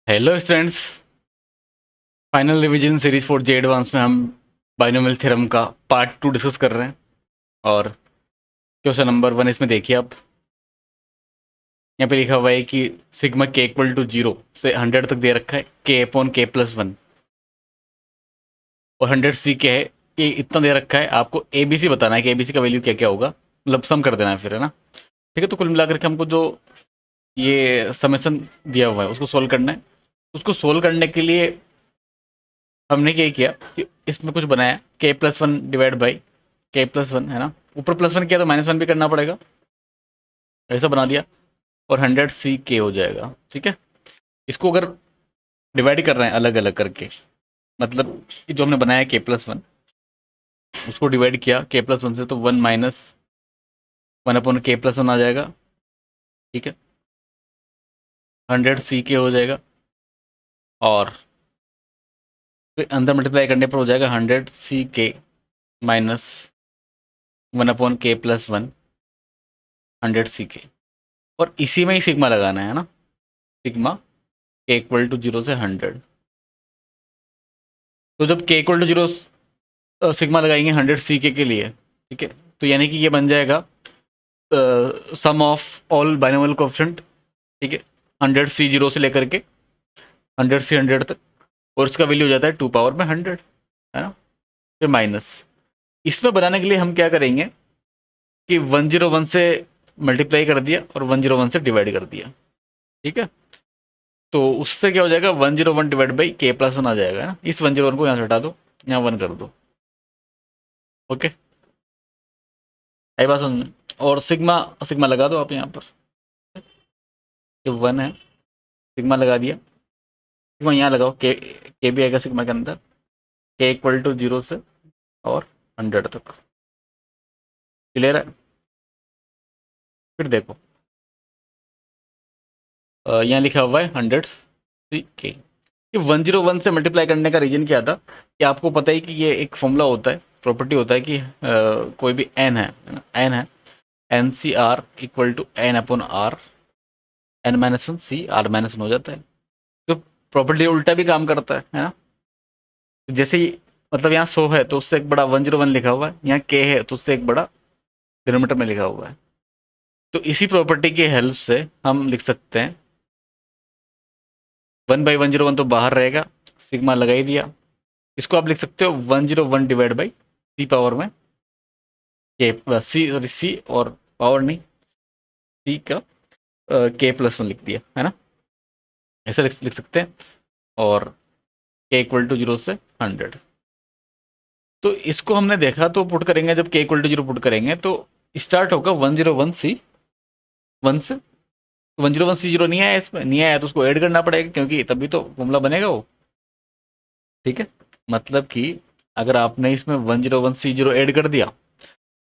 Hello students. Final revision series 4J advance में हम binomial theorem का पार्ट 2 डिस्कस कर रहे हैं। और क्वेश्चन नंबर 1 इसमें देखिए आप। यहाँ पे लिखा हुआ है कि सिग्मा के इक्वल टू 0 से 100 तक दे रखा है, के अपॉन के प्लस 1, और 100 सी के है, ये इतना दे रखा है। आपको ए बी सी बताना है कि ए बी सी का वैल्यू क्या क्या होगा, मतलब सम कर देना है फिर, है ना। ठीक है, तो कुल मिलाकर के हमको जो ये समेसन दिया हुआ है उसको सोल्व करना है। उसको सोल्व करने के लिए हमने क्या किया कि इसमें कुछ बनाया, के प्लस 1 डिवाइड बाई के प्लस 1, है ना। ऊपर प्लस 1 किया तो -1 भी करना पड़ेगा, ऐसा बना दिया। और 100 सी के हो जाएगा। ठीक है, इसको अगर डिवाइड कर रहे हैं अलग अलग करके, मतलब कि जो हमने बनाया के प्लस 1, उसको डिवाइड किया के प्लस 1 से, तो 1 माइनस 1 अपॉन के प्लस 1 आ जाएगा। ठीक है, 100 सी के हो जाएगा, और फिर अंदर मल्टीप्लाई करने पर हो जाएगा 100 सी के माइनस 1 अपॉन के प्लस 1, 100 सी के। और इसी में ही सिग्मा लगाना है ना, सिग्मा के इक्वल टू 0 से 100। तो जब के इक्वल टू 0 सिग्मा लगाएंगे 100 सी के लिए, ठीक है, तो यानी कि ये बन जाएगा सम ऑफ ऑल बाइनोमियल कोएफिशिएंट। ठीक है, 100 सी 0 से लेकर के 100 से 100 तक, और इसका वैल्यू हो जाता है 2 पावर में 100, है ना। फिर माइनस, इसमें बनाने के लिए हम क्या करेंगे कि 101 से मल्टीप्लाई कर दिया और 101 से डिवाइड कर दिया। ठीक है, तो उससे क्या हो जाएगा, 101 डिवाइड बाई के प्लस 1 आ जाएगा, है ना। इस 101 को यहाँ से हटा दो, यहाँ 1 कर दो। ओके, आई बात समझ में। और सिग्मा सिग्मा लगा दो आप यहाँ पर, ये 1 है, सिग्मा लगा दिया। सिग्मा यहाँ लगाओ, के भी आएगा सिग्मा के अंदर, के इक्वल टू 0 से और 100 तक। क्लियर है। फिर देखो, यहाँ लिखा हुआ है 100 सी के। ये 101 से मल्टीप्लाई करने का रीजन क्या था कि आपको पता ही कि ये एक फॉर्मूला होता है, प्रॉपर्टी होता है कि कोई भी एन है ना, एन है, n C r equal to n upon r, n minus one C r minus one हो जाता है। तो प्रॉपर्टी उल्टा भी काम करता है ना। जैसे ही, मतलब यहाँ 100 है तो उससे एक बड़ा 101 लिखा हुआ है, यहाँ के है तो उससे एक बड़ा डिनोमिनेटर में लिखा हुआ है। तो इसी प्रॉपर्टी की हेल्प से हम लिख सकते हैं 1/101 तो बाहर रहेगा, सिग्मा लगा ही दिया। इसको आप लिख सकते हो 101 डिवाइड बाई सी पावर में के, सी सॉरी सी और पावर नहीं, सी का के प्लस 1 लिख दिया, है ना। ऐसा लिख सकते हैं। और के इक्वल टू 0 से 100। तो इसको हमने देखा, तो पुट करेंगे जब के इक्वल टू 0 पुट करेंगे तो स्टार्ट होगा 101 सी 1 से। 101 सी 0 नहीं आया, इसमें नहीं आया तो उसको ऐड करना पड़ेगा, क्योंकि तभी तो फॉर्मूला बनेगा वो। ठीक है, मतलब कि अगर आपने इसमें 101 सी 0 ऐड कर दिया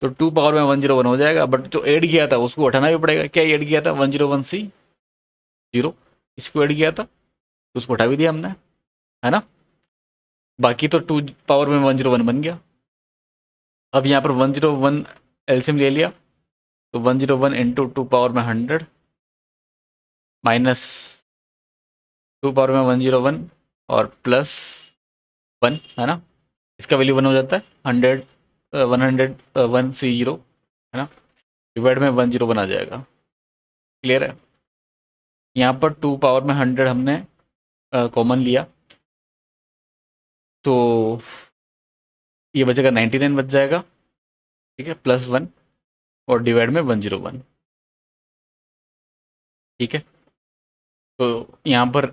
तो 2 पावर में 101 हो जाएगा, बट जो ऐड किया था उसको हटाना भी पड़ेगा। क्या ऐड किया था, 101 सी 0, इसको ऐड किया था तो उसको हटा भी दिया हमने, है ना। बाकी तो 2 पावर में 101 बन गया। अब यहाँ पर 101 एलसीएम ले लिया, तो 101 इंटू 2 पावर में 100 माइनस 2 पावर में 101 और प्लस 1, है ना। इसका वैल्यू 1 हो जाता है, 100 101 सी 0, है ना, डिवाइड में 101 आ जाएगा। क्लियर है। यहाँ पर 2 पावर में 100 हमने कॉमन लिया, तो ये बचेगा 99 बच जाएगा। ठीक है, प्लस 1 और डिवाइड में 101। ठीक है, तो यहाँ पर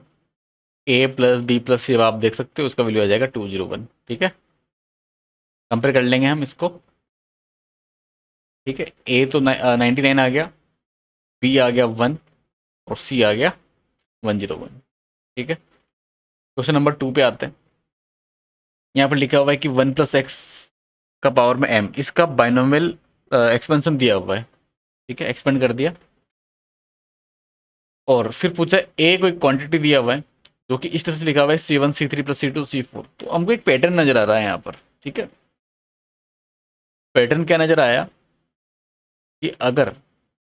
ए प्लस बी प्लस सी आप देख सकते हो, उसका वैल्यू आ जाएगा 201। ठीक है, कंपेयर कर लेंगे हम इसको। ठीक है, ए तो 99 आ गया, बी आ गया 1, और सी आ गया 101। ठीक है, क्वेश्चन नंबर 2 पे आते हैं। यहाँ पर लिखा हुआ है कि 1 प्लस एक्स का पावर में एम, इसका बाइनोमियल एक्सपेंशन दिया हुआ है। ठीक है, एक्सपेंड कर दिया, और फिर पूछा ए कोई क्वांटिटी दिया हुआ है जो कि इस तरह से लिखा हुआ है C1 C3 plus C2 C4। तो हमको एक पैटर्न नजर आ रहा है यहाँ पर। ठीक है, पैटर्न क्या नजर आया कि अगर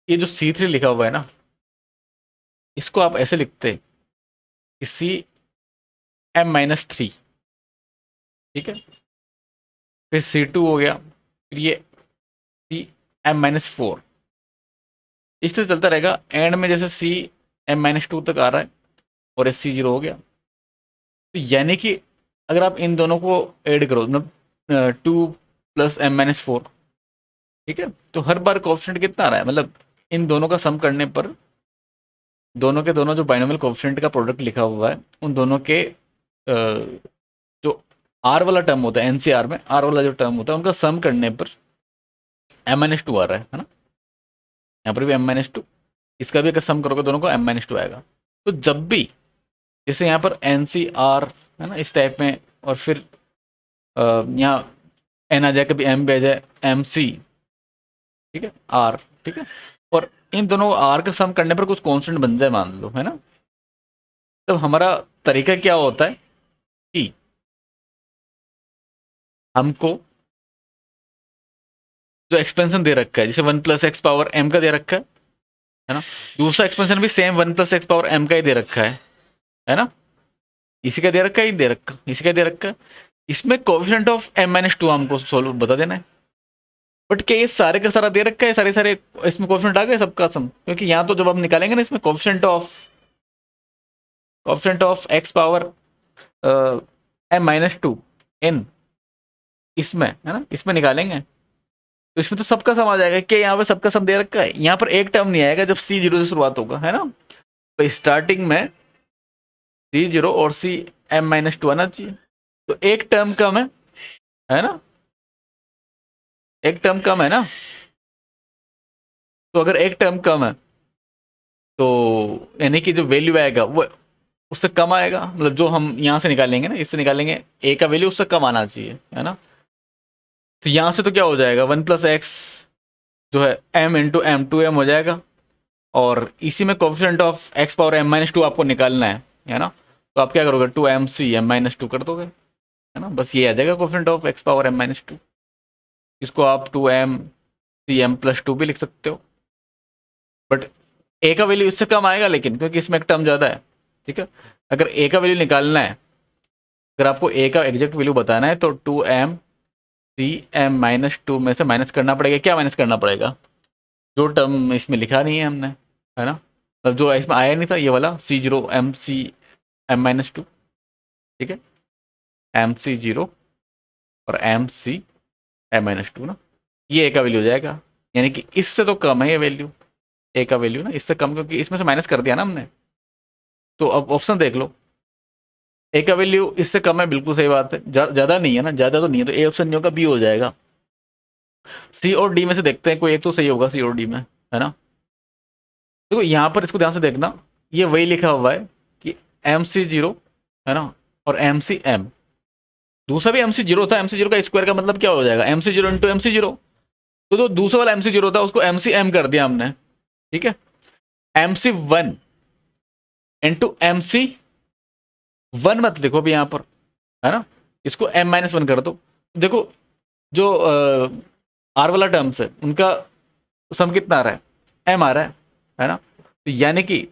ये जो C3 लिखा हुआ है ना, इसको आप ऐसे लिखते सी m-3, ठीक है, फिर C2 हो गया, फिर ये C m-4, इस तरह चलता रहेगा। एंड में जैसे CM-2 तक आ रहा है और SC0 हो गया। तो यानी कि अगर आप इन दोनों को ऐड करो, मतलब 2 प्लस M-4, ठीक है, तो हर बार कोफिशिएंट कितना आ रहा है, मतलब इन दोनों का सम करने पर दोनों के दोनों जो बाइनोमियल कोफिशिएंट का प्रोडक्ट लिखा हुआ है उन दोनों के जो आर वाला टर्म होता है, एनसीआर में आर वाला जो टर्म होता है उनका सम करने पर M-2 आ रहा है ना, यहाँ पर भी M-2, इसका भी अगर सम करोगे दोनों को M-2 आएगा। तो जब भी जैसे यहाँ पर NCR है ना इस टाइप में, और फिर यहाँ N आ जाए, कभी M भी आ जाए, MC, ठीक है, R, ठीक है, और इन दोनों R का सम करने पर कुछ कांस्टेंट बन जाए मान लो, है ना, तब हमारा तरीका क्या होता है कि हमको जो एक्सपेंशन दे रखा है, जैसे 1 + x⁻m का दे रखा है ना, दूसरा एक्सपेंशन भी सेम 1 + x⁻m का ही दे रखा है ना, इसी का दे रखा है, ही दे रखा, इसी का दे रखा है। इसमें कोएफिशिएंट ऑफ M-2 हमको सोल्व बता देना है। बट क्या ये सारे का सारा दे रखा है, सारे सारे इसमें कोएफिशिएंट आ गए सबका सम, क्योंकि यहाँ तो जब हम निकालेंगे ना इसमें कोएफिशिएंट ऑफ x⁻m-2 n, इसमें है ना, इसमें निकालेंगे तो इसमें तो सबका सम आ जाएगा। क्या यहाँ पे सबका सम दे रखा है, यहाँ पर एक टर्म नहीं आएगा जब C0 से शुरुआत होगा, है ना, तो स्टार्टिंग में C0 और CM-2 आना चाहिए, तो एक टर्म कम है ना, एक टर्म कम है ना, तो अगर एक टर्म कम है तो यानी कि जो वैल्यू आएगा वो उससे कम आएगा, मतलब जो हम यहाँ से निकालेंगे ना, इससे निकालेंगे ए का वैल्यू उससे कम आना चाहिए, है ना। तो यहाँ से तो क्या हो जाएगा, 1 + x जो है m × m, 2m हो जाएगा, और इसी में कोफिशिएंट ऑफ x⁻m-2 आपको निकालना है ना, तो आप क्या करोगे, 2m-m-2 कर दोगे, है ना, बस ये आ जाएगा कोफिशिएंट ऑफ x⁻m-2। इसको आप 2m-m+2 भी लिख सकते हो, बट ए का वैल्यू इससे कम आएगा, लेकिन क्योंकि इसमें एक टर्म ज़्यादा है, ठीक है। अगर ए का वैल्यू निकालना है, अगर आपको ए का एग्जैक्ट वैल्यू बताना है तो 2m-m-2 में से माइनस करना पड़ेगा। क्या माइनस करना पड़ेगा, जो टर्म इसमें लिखा नहीं है हमने, है ना, मतलब जो इसमें आया नहीं था, ये वाला C0 MC-m-2, ठीक है, MC0 और MC-m-2 ना, ये ए का वैल्यू हो जाएगा, यानी कि इससे तो कम है ये वैल्यू, ए का वैल्यू ना इससे कम, क्योंकि इसमें से माइनस कर दिया ना हमने। तो अब ऑप्शन देख लो, ए का वैल्यू इससे कम है, बिल्कुल सही बात है, ज़्यादा नहीं है ना, ज़्यादा तो नहीं है, तो ए ऑप्शन नहीं होगा, बी हो जाएगा। सी और डी में से देखते हैं, कोई एक तो सही होगा सी और डी में, है ना। देखो यहाँ पर इसको ध्यान से देखना, ये वही लिखा हुआ है कि MC0 है ना, और MC-m, दूसरा भी MC0 था, MC0 का स्क्वायर का मतलब क्या हो जाएगा, MC0 × MC0, तो जो दूसरा वाला MC0 था उसको MC-m कर दिया हमने, ठीक है, MC1 × MC1 मत लिखो भी यहाँ पर, है ना, इसको m-1 कर दो। देखो जो आर वाला टर्म्स है उनका सम कितना आ रहा है, m आ रहा है ना, तो यानी कि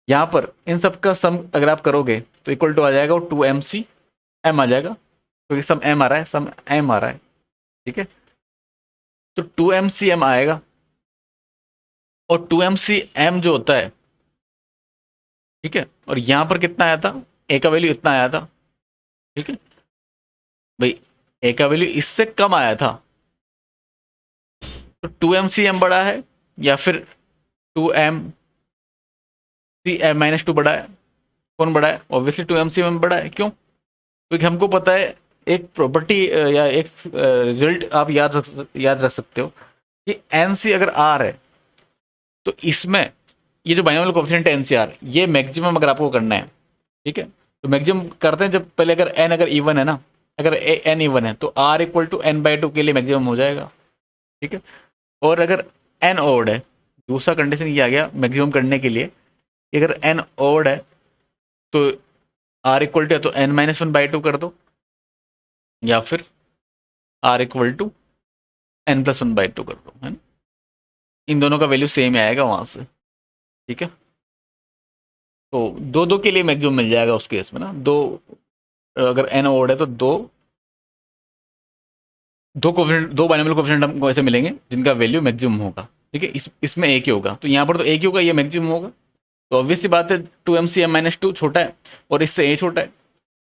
यहाँ पर इन सब का सम अगर आप करोगे तो इक्वल टू आ जाएगा 2MC-m आ जाएगा, क्योंकि सम m आ रहा है, सम m आ रहा है, ठीक है, तो 2MC-m आएगा, और 2MC-m जो होता है, ठीक है, और यहाँ पर कितना आया था, ए का वैल्यू इतना आया था, ठीक है भाई, ए का वैल्यू इससे कम आया था, तो 2MC-m बड़ा है या फिर 2MC-m-2 बड़ा है, कौन बड़ा है, ऑब्वियसली 2MC-m बड़ा है, क्यों, क्योंकि हमको पता है एक प्रॉपर्टी या एक रिजल्ट आप याद रख सकते हो कि NC अगर R है तो इसमें ये जो बाइनोमियल कोएफिशिएंट है NCR, ये मैक्सिमम अगर आपको करना है, ठीक है, तो मैक्सिमम करते हैं जब पहले अगर n अगर इवन है ना, अगर n इवन है तो R = n/2 के लिए मैक्सिमम हो जाएगा, ठीक है, और अगर n ऑड है, दूसरा कंडीशन ये आ गया मैक्सिमम करने के लिए कि अगर n ऑड है तो R = तो n-1/2 कर दो, या फिर R = n+1/2 कर दो, है ना, इन दोनों का वैल्यू सेम आएगा वहां से, ठीक है। तो दो दो के लिए मैक्सिमम मिल जाएगा उस केस में ना, दो अगर एन ओड है तो दो दो कोफिशिएंट, दो बाइनोमियल कोफिशिएंट हमको ऐसे मिलेंगे जिनका वैल्यू मैक्सिमम होगा। ठीक है, इसमें एक ही होगा, तो यहाँ पर तो एक ही होगा, ये मैक्सिमम होगा। तो ऑब्वियस सी बात है 2 MCM-2 छोटा है और इससे ए छोटा है,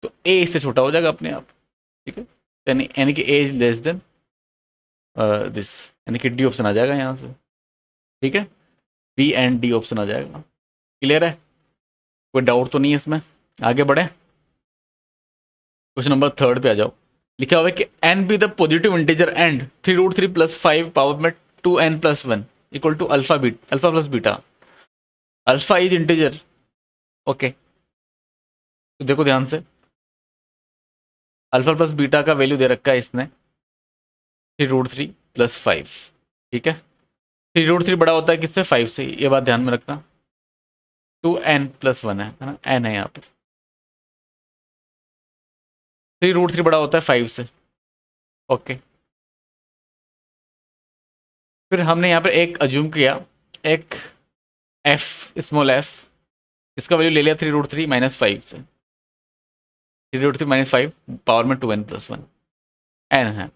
तो ए इससे छोटा हो जाएगा अपने आप। ठीक है, यानी कि ए इज लेस देन दिस, यानी कि डी ऑप्शन आ जाएगा यहाँ से। ठीक है, बी एंड डी ऑप्शन आ जाएगा। क्लियर है, कोई डाउट तो नहीं है इसमें? आगे बढ़े, क्वेश्चन नंबर 3 पे आ जाओ। लिखा हुआ है कि n be the positive integer and 3√3 + 5 power में 2n+1 equal to alpha plus beta. Alpha is integer. Okay, तो देखो ध्यान से, अल्फा प्लस बीटा का वैल्यू दे रखा है इसने 3√3 + 5। ठीक है, 3√3 बड़ा होता है किससे? 5 से, ये बात ध्यान में रखना। 2n+1 है ना, n है यहाँ पर। 3√3 बड़ा होता है 5 से। ओके, फिर हमने यहाँ पर एक अज्यूम किया, एक एफ, स्मॉल एफ, इसका वैल्यू ले लिया 3√3 - 5 से। 3√3 - 5 पावर में 2n+1 n है।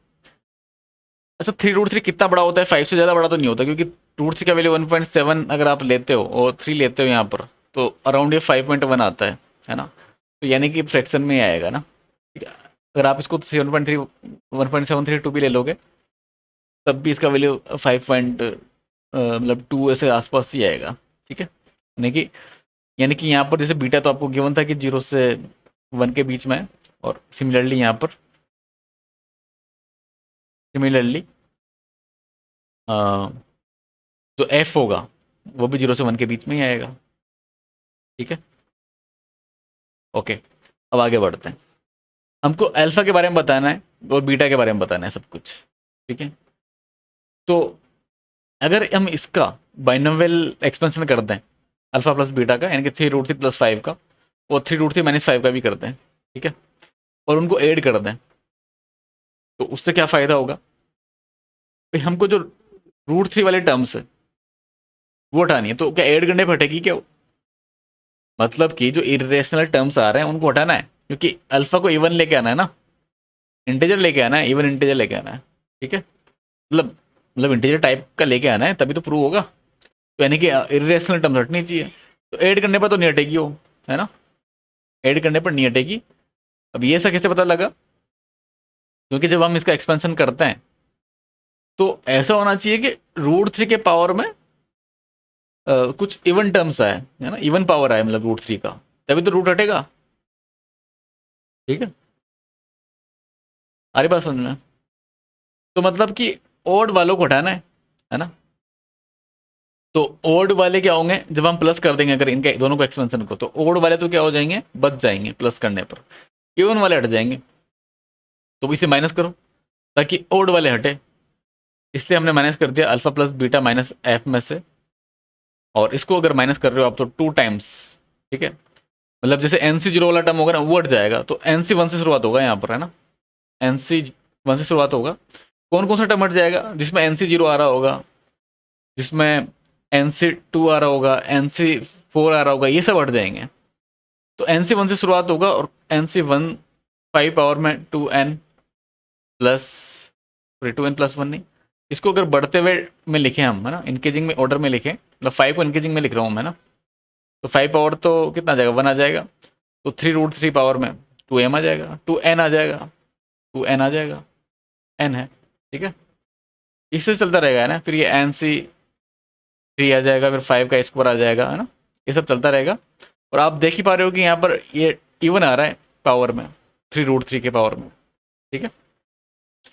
अच्छा, 3√3 कितना बड़ा होता है? 5 से ज़्यादा बड़ा तो नहीं होता, क्योंकि √3 का वैल्यू 1.7 अगर आप लेते हो और 3 लेते हो यहाँ पर, तो अराउंड ये 5.1 आता है ना। तो यानी कि फ्रैक्शन में ही आएगा ना। ठीक है, अगर आप इसको 7.3 1.732 भी ले लोगे, तब भी इसका वैल्यू 5 मतलब 2 ऐसे आसपास ही आएगा। ठीक है, यानी कि यहाँ पर जैसे बीटा तो आपको गिवन था कि 0 से 1 के बीच में है, और सिमिलरली यहाँ पर जो एफ होगा वो भी 0 से 1 के बीच में ही आएगा। ठीक है, ओके, अब आगे बढ़ते हैं। हमको अल्फा के बारे में बताना है और बीटा के बारे में बताना है सब कुछ। ठीक है, तो अगर हम इसका बाइनोमियल एक्सपेंशन कर दें अल्फा प्लस बीटा का, यानी कि 3√3 + 5 का, और 3√3 - 5 का भी कर दें, ठीक है, और उनको ऐड कर दें, तो उससे क्या फ़ायदा होगा भाई? हमको जो √3 वाले टर्म्स है वो हटानी है, तो क्या ऐड करने पर हटेगी क्या? मतलब कि जो इरेशनल टर्म्स आ रहे हैं उनको हटाना है, क्योंकि अल्फा को इवन लेके आना है ना, इंटीजर लेके आना है, इवन इंटीजर लेके आना है। ठीक है, मतलब इंटीजर टाइप का लेके आना है, तभी तो प्रूव होगा। तो यानी कि इरेशनल टर्म्स हटनी चाहिए, तो ऐड करने पर तो नहीं हटेगी वो, है ना, ऐड करने पर नहीं हटेगी। अब ये ऐसा कैसे पता लगा? क्योंकि जब हम इसका एक्सपेंशन करते हैं तो ऐसा होना चाहिए कि √3 के पावर में कुछ इवन टर्म्स आए, है ना, इवन पावर आए, मतलब √3 का, तभी तो रूट हटेगा। ठीक है, आ रही बात समझ में? तो मतलब कि ओड वालों को हटाना है ना। तो ओड वाले क्या होंगे जब हम प्लस कर देंगे, अगर इनके दोनों को एक्सपेंशन को, तो ओड वाले तो क्या हो जाएंगे? बच जाएंगे प्लस करने पर, इवन वाले हट जाएंगे। तो इसे माइनस करो ताकि ओड वाले हटे, इसलिए हमने माइनस कर दिया alpha plus beta minus F में से। और इसको अगर माइनस कर रहे हो आप तो 2 टाइम्स। ठीक है, मतलब जैसे NC0 वाला टर्म होगा ना, वो हट जाएगा, तो NC1 से शुरुआत होगा यहाँ पर, है ना, NC1 से शुरुआत होगा। कौन कौन सा टर्म हट जाएगा? जिसमें NC0 आ रहा होगा, जिसमें NC2 आ रहा होगा, NC4 आ रहा होगा, ये सब हट जाएंगे। तो NC1 से शुरुआत होगा, और NC1 5 पावर में 2n प्लस 2n+1 नहीं, इसको अगर बढ़ते हुए में लिखें हम, है ना, इंक्रीजिंग में ऑर्डर में लिखें, मतलब 5 को इंक्रीजिंग में लिख रहा हूँ मैं ना, तो 5 पावर तो कितना आ जाएगा? 1 आ जाएगा, तो 3√3 पावर में 2m आ जाएगा, 2n आ जाएगा, 2n आ जाएगा, n है। ठीक है, इससे चलता रहेगा, है ना, फिर ये NC3 आ जाएगा, फिर 5 का स्क्वायर आ जाएगा, है ना, ये सब चलता रहेगा। और आप देख ही पा रहे हो कि यहाँ पर ये इवन आ रहा है पावर में, 3√3 के पावर में। ठीक है,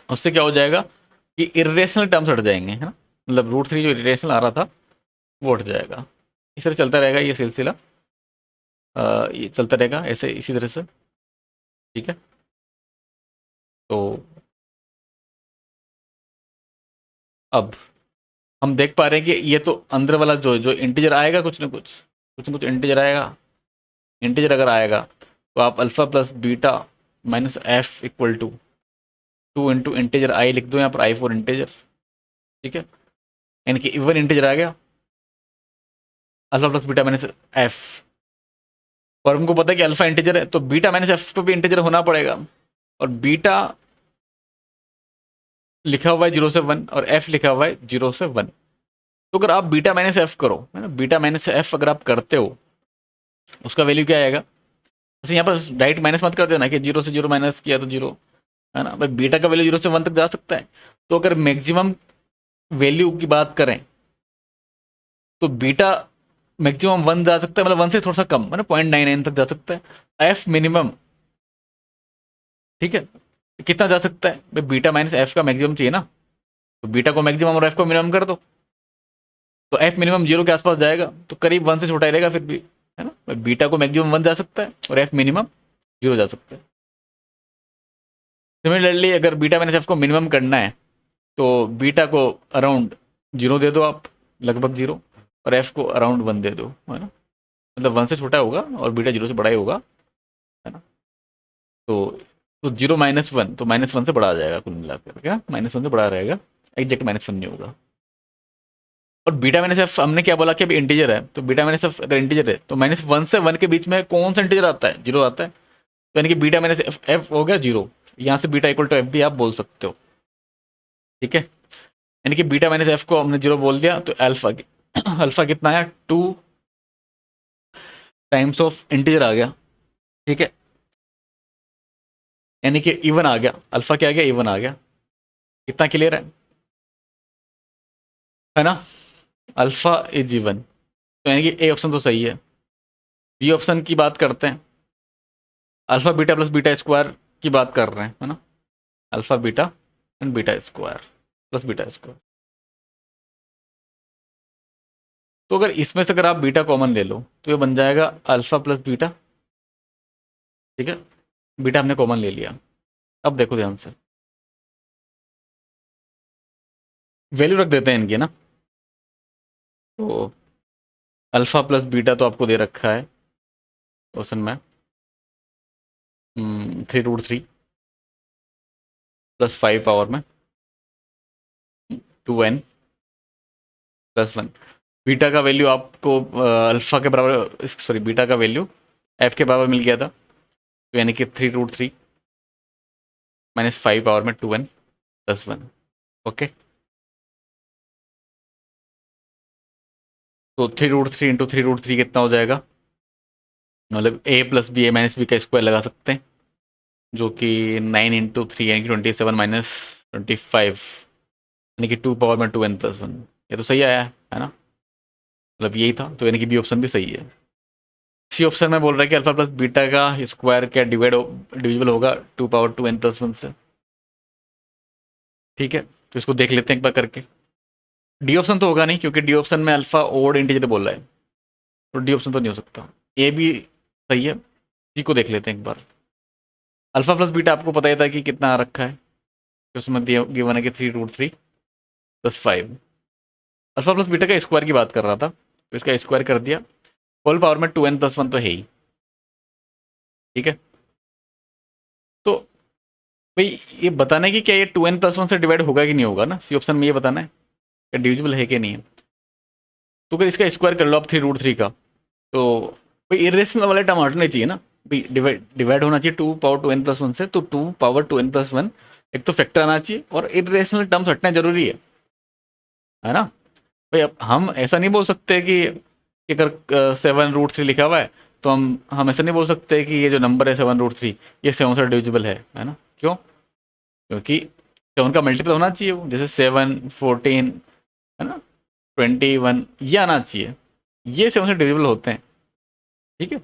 उससे क्या हो जाएगा कि इरेशनल टर्म्स हट जाएंगे, है ना, मतलब √3 जो इरेशनल आ रहा था वो हट जाएगा। इस तरह चलता रहेगा ये सिलसिला, ये चलता रहेगा ऐसे इसी तरह से। ठीक है, तो अब हम देख पा रहे हैं कि ये तो अंदर वाला जो जो इंटीजर आएगा, कुछ इंटीजर आएगा। इंटीजर अगर आएगा तो आप alpha plus beta minus F equal to 2 into integer I लिख दो यहाँ पर, I4 इंटीजर। ठीक है, यानी कि इवन इंटीजर आ गया, alpha plus beta minus F, और हमको पता है कि अल्फा इंटीजर है, तो बीटा माइनस एफ पे भी इंटीजर होना पड़ेगा। और बीटा लिखा हुआ है 0 से 1 और एफ लिखा हुआ है 0 से 1। तो अगर आप बीटा माइनस एफ करो, है ना, बीटा माइनस एफ अगर आप करते हो, उसका वैल्यू क्या आएगा? वैसे यहाँ पर डायरेक्ट माइनस मत कर देना कि 0 से 0 माइनस किया तो 0, है ना भाई, बीटा का वैल्यू 0 से 1 तक जा सकता है। तो अगर मैक्सिमम वैल्यू की बात करें तो बीटा मैक्सिमम 1 जा सकता है, मतलब 1 से थोड़ा सा कम, मतलब 0.99 तक जा सकता है। एफ मिनिमम, ठीक है, कितना जा सकता है भाई? बीटा माइनस एफ का मैक्सिमम चाहिए ना, तो बीटा को मैक्सिमम और एफ को मिनिमम कर दो, तो एफ मिनिमम 0 के आसपास जाएगा, तो करीब 1 से छोटा ही रहेगा फिर भी, है ना भाई, बीटा को मैक्सिमम 1 जा सकता है और एफ मिनिमम 0 जा सकता है। सिमिलरली अगर बीटा माइनस एफ को मिनिमम करना है तो बीटा को अराउंड 0 दे दो आप, लगभग 0, और एफ को अराउंड 1 दे दो, है ना, मतलब 1 से छोटा होगा और बीटा 0 से बड़ा ही होगा, है ना। तो 0 माइनस 1, तो माइनस 1 से बड़ा आ जाएगा कुल मिलाकर, क्या माइनस 1 से बड़ा रहेगा, एग्जैक्ट माइनस 1 नहीं होगा। और बीटा माइनस एफ हमने क्या बोला कि अभी इंटीजर है, तो बीटा माइनस एफ अगर इंटीजर है तो माइनस 1 से 1 के बीच में कौन सा इंटीजर आता है? 0 आता है, तो यानी कि बीटा माइनस एफ, एफ हो गया 0। यहाँ से बीटा इक्वल टू एफ भी आप बोल सकते हो, ठीक है। यानी कि बीटा माइनस एफ को हमने 0 बोल दिया, तो अल्फा अल्फा कितना आया? 2 टाइम्स ऑफ इंटीजर आ गया, ठीक है, यानी कि इवन आ गया, अल्फा क्या आ गया? इवन आ गया। कितना क्लियर है ना? अल्फा इज इवन, तो यानी कि ए ऑप्शन तो सही है। बी ऑप्शन की बात करते हैं, alpha beta plus beta square की बात कर रहे हैं, है ना, alpha beta and beta square plus beta square. तो अगर इसमें से अगर आप बीटा कॉमन ले लो तो ये बन जाएगा अल्फा प्लस बीटा, ठीक है, बीटा हमने कॉमन ले लिया। अब देखो ध्यान से, वैल्यू रख देते हैं इनकी ना, तो अल्फा प्लस बीटा तो आपको दे रखा है क्वेश्चन में, 3√3 प्लस 5 पावर में 2n प्लस 1। बीटा का वैल्यू आपको अल्फा के बराबर, सॉरी, बीटा का वैल्यू एफ के बराबर मिल गया था, तो यानी कि 3√3 माइनस 5 पावर में 2n प्लस 1। ओके, तो 3√3 इंटू 3√3 कितना हो जाएगा? मतलब ए प्लस बी, ए माइनस बी का स्क्वायर लगा सकते हैं, जो कि 9 इंटू 3 यानी कि 27 माइनस 25, यानी कि 2 पावर में 2n प्लस 1। ये तो सही आया है ना, मतलब यही था, तो यानी कि बी ऑप्शन भी सही है। सी ऑप्शन में बोल रहा है कि अल्फा प्लस बीटा का स्क्वायर क्या डिविजिबल होगा 2 पावर 2n प्लस 1 से, ठीक है, तो इसको देख लेते हैं एक बार करके। डी ऑप्शन तो होगा नहीं, क्योंकि डी ऑप्शन में अल्फा ओड इंटीजर बोल रहा है, तो डी ऑप्शन तो नहीं हो सकता। ए भी सही है, सी को देख लेते हैं एक बार। अल्फा प्लस बीटा आपको पता ही था कि कितना आ रखा है, तो उसमें दिया गिवन है कि 3√3 प्लस 5। अल्फा प्लस बीटा का स्क्वायर की बात कर रहा था, तो इसका स्क्वायर कर दिया, होल पावर में 2n प्लस 1 तो है ही, ठीक है। तो भाई ये बताना है कि क्या ये 2n प्लस 1 से डिवाइड होगा कि नहीं होगा ना, सी ऑप्शन में ये बताना है क्या डिविजिबल है कि नहीं है। तो अगर इसका स्क्वायर कर लो आप 3√3 का, तो भाई इरेशनल वाला टर्म हटना चाहिए ना, भाई डिवाइड डिवाइड होना चाहिए 2 पावर 2n प्लस 1 से, तो 2 पावर 2n प्लस 1 एक तो फैक्टर आना चाहिए, और इरेशनल टर्म्स हटना जरूरी है ना भाई। अब हम ऐसा नहीं बोल सकते कि अगर 7√3 लिखा हुआ है, तो हम ऐसा नहीं बोल सकते कि ये जो नंबर है 7√3 ये 7 से डिविजिबल है ना, क्यों? क्योंकि 7 का मल्टीपल होना चाहिए वो, जैसे 7, 14, है ना, 21, ये आना चाहिए, ये 7 से डिविजिबल होते हैं, ठीक है।